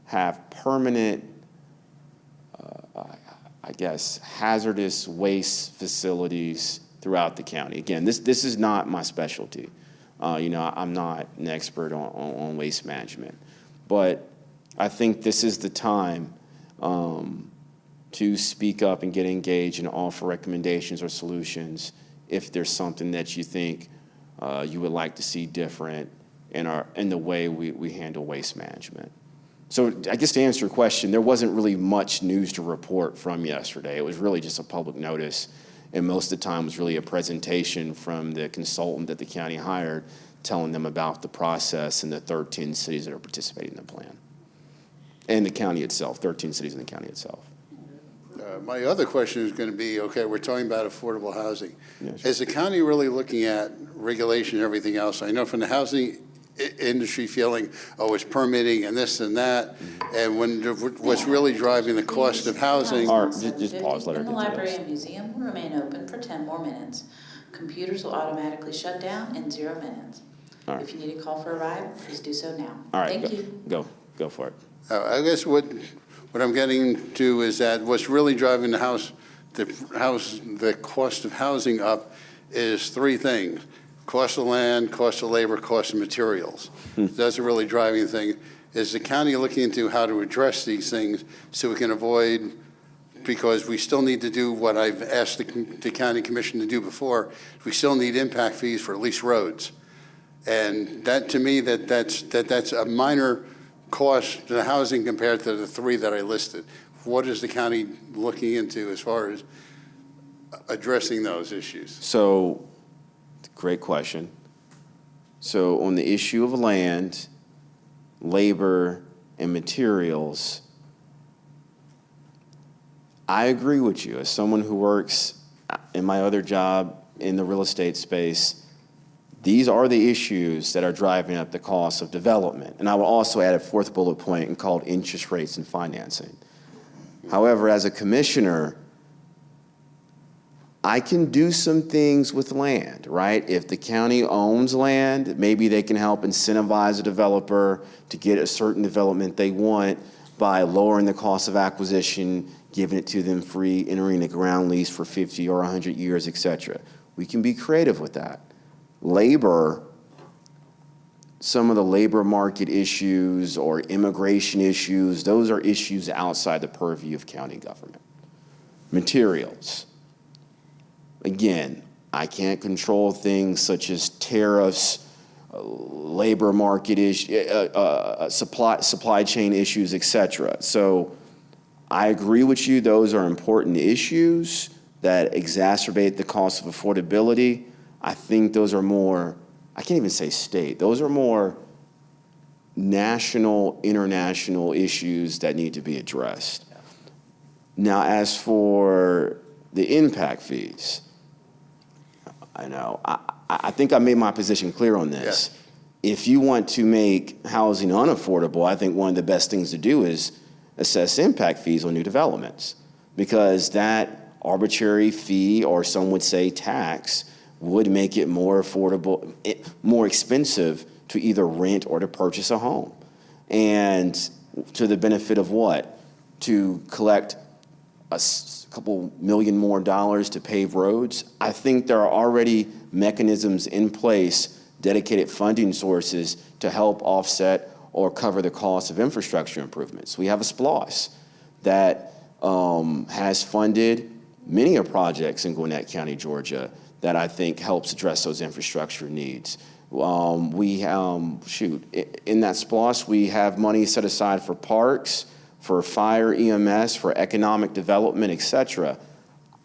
have permanent, I guess, hazardous waste facilities throughout the county. Again, this is not my specialty. I'm not an expert on waste management. But I think this is the time to speak up and get engaged and offer recommendations or solutions if there's something that you think you would like to see different in the way we handle waste management. So I guess to answer your question, there wasn't really much news to report from yesterday. It was really just a public notice, and most of the time was really a presentation from the consultant that the county hired telling them about the process and the 13 cities that are participating in the plan. And the county itself, 13 cities in the county itself. My other question is going to be, okay, we're talking about affordable housing. Yes. Is the county really looking at regulation and everything else? I know from the housing industry feeling, oh, it's permitting and this and that, and when what's really driving the cost of housing. All right, just pause, let her In the get to library this. and museum will remain open for 10 more minutes. Computers will automatically shut down in 0 minutes. All right. If you need to call for a ride, please do so now. All right, Thank you. go for it. I guess what I'm getting to is that what's really driving the cost of housing up is three things: cost of land, cost of labor, cost of materials. That's a really driving thing. Is the county looking into how to address these things so we can avoid, because we still need to do what I've asked the county commission to do before, we still need impact fees for at least roads. And that, to me, that's a minor cost to the housing compared to the three that I listed. What is the county looking into as far as addressing those issues? So, great question. So on the issue of land, labor, and materials, I agree with you. As someone who works in my other job in the real estate space, these are the issues that are driving up the cost of development. And I will also add a fourth bullet point and called interest rates and financing. However, as a commissioner, I can do some things with land, right? If the county owns land, maybe they can help incentivize a developer to get a certain development they want by lowering the cost of acquisition, giving it to them free, entering a ground lease for 50 or 100 years, et cetera. We can be creative with that. Labor, some of the labor market issues or immigration issues, those are issues outside the purview of county government. Materials. Again, I can't control things such as tariffs, labor market issues, supply chain issues, et cetera. So I agree with you, those are important issues that exacerbate the cost of affordability. I think those are more, I can't even say state, those are more national, international issues that need to be addressed. Now, as for the impact fees, I think I made my position clear on this. Yeah. If you want to make housing unaffordable, I think one of the best things to do is assess impact fees on new developments, because that arbitrary fee, or some would say tax, would make it more affordable, more expensive to either rent or to purchase a home. And to the benefit of what? To collect a couple million more dollars to pave roads. I think there are already mechanisms in place, dedicated funding sources to help offset or cover the cost of infrastructure improvements. We have a SPLOST that has funded many of projects in Gwinnett County, Georgia, that I think helps address those infrastructure needs. In that SPLOST, we have money set aside for parks, for fire EMS, for economic development, et cetera.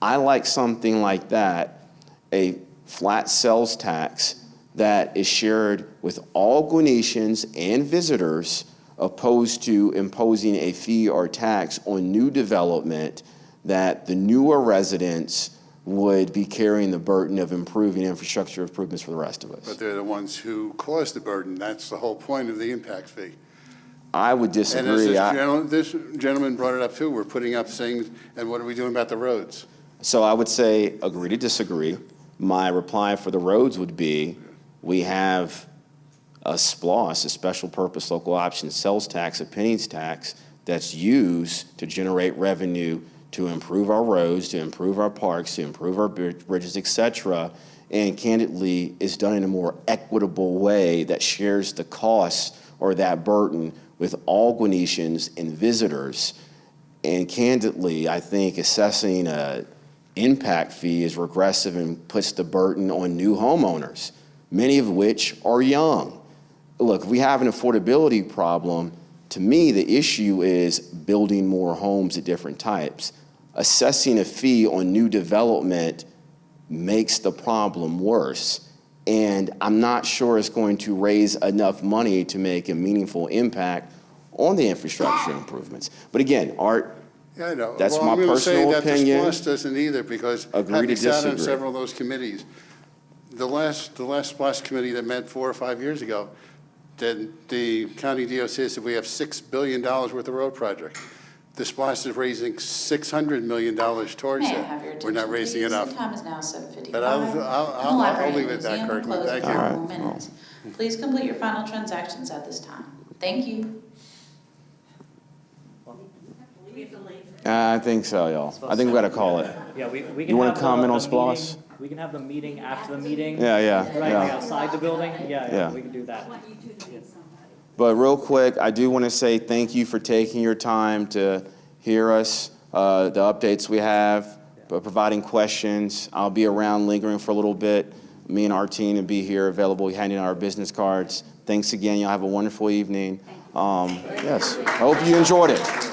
I like something like that, a flat sales tax that is shared with all Gwinnetians and visitors, opposed to imposing a fee or tax on new development that the newer residents would be carrying the burden of improving infrastructure improvements for the rest of us. But they're the ones who cause the burden. That's the whole point of the impact fee. I would And as disagree. this gentleman brought it up too, we're putting up things, and what are we doing about the roads? So I would say agree to disagree. My reply for the roads would be, we have a SPLOS, a special purpose local option sales tax, a pennies tax, that's used to generate revenue to improve our roads, to improve our parks, to improve our bridges, et cetera, and candidly is done in a more equitable way that shares the cost or that burden with all Gwinnetians and visitors. And candidly, I think assessing a impact fee is regressive and puts the burden on new homeowners, many of which are young. Look, if we have an affordability problem, to me, the issue is building more homes of different types. Assessing a fee on new development makes the problem worse. And I'm not sure it's going to raise enough money to make a meaningful impact on the infrastructure improvements. But again, Art, Yeah, I know. that's Well, my I'm gonna say personal that opinion. The SPLOS doesn't either, because Agree having to sat on disagree. several of those committees, the last SPLOS committee that met 4 or 5 years ago, the county DO says that we have $6 billion worth of road projects. The SPLOS is raising $600 million towards May I it. have your We're not attention, raising please? enough. The time is now 7:55. But and the I'll library leave and it at that, museum will Kirkland. close Thank in you. 4 more minutes. Please complete your final transactions at this time. Thank you. I think so, y'all. I think we gotta call it. Yeah, we can You wanna have comment the on SPLOS? meeting- We can have the meeting after the meeting. Yeah, yeah, Right, like yeah. outside the building. Yeah, Yeah. we can do that. But real quick, I do want to say thank you for taking your time to hear us, the updates we have, providing questions. I'll be around lingering for a little bit. Me and our team will be here available, handing out our business cards. Thanks again. Y'all have a wonderful evening. Yes, I hope you enjoyed it.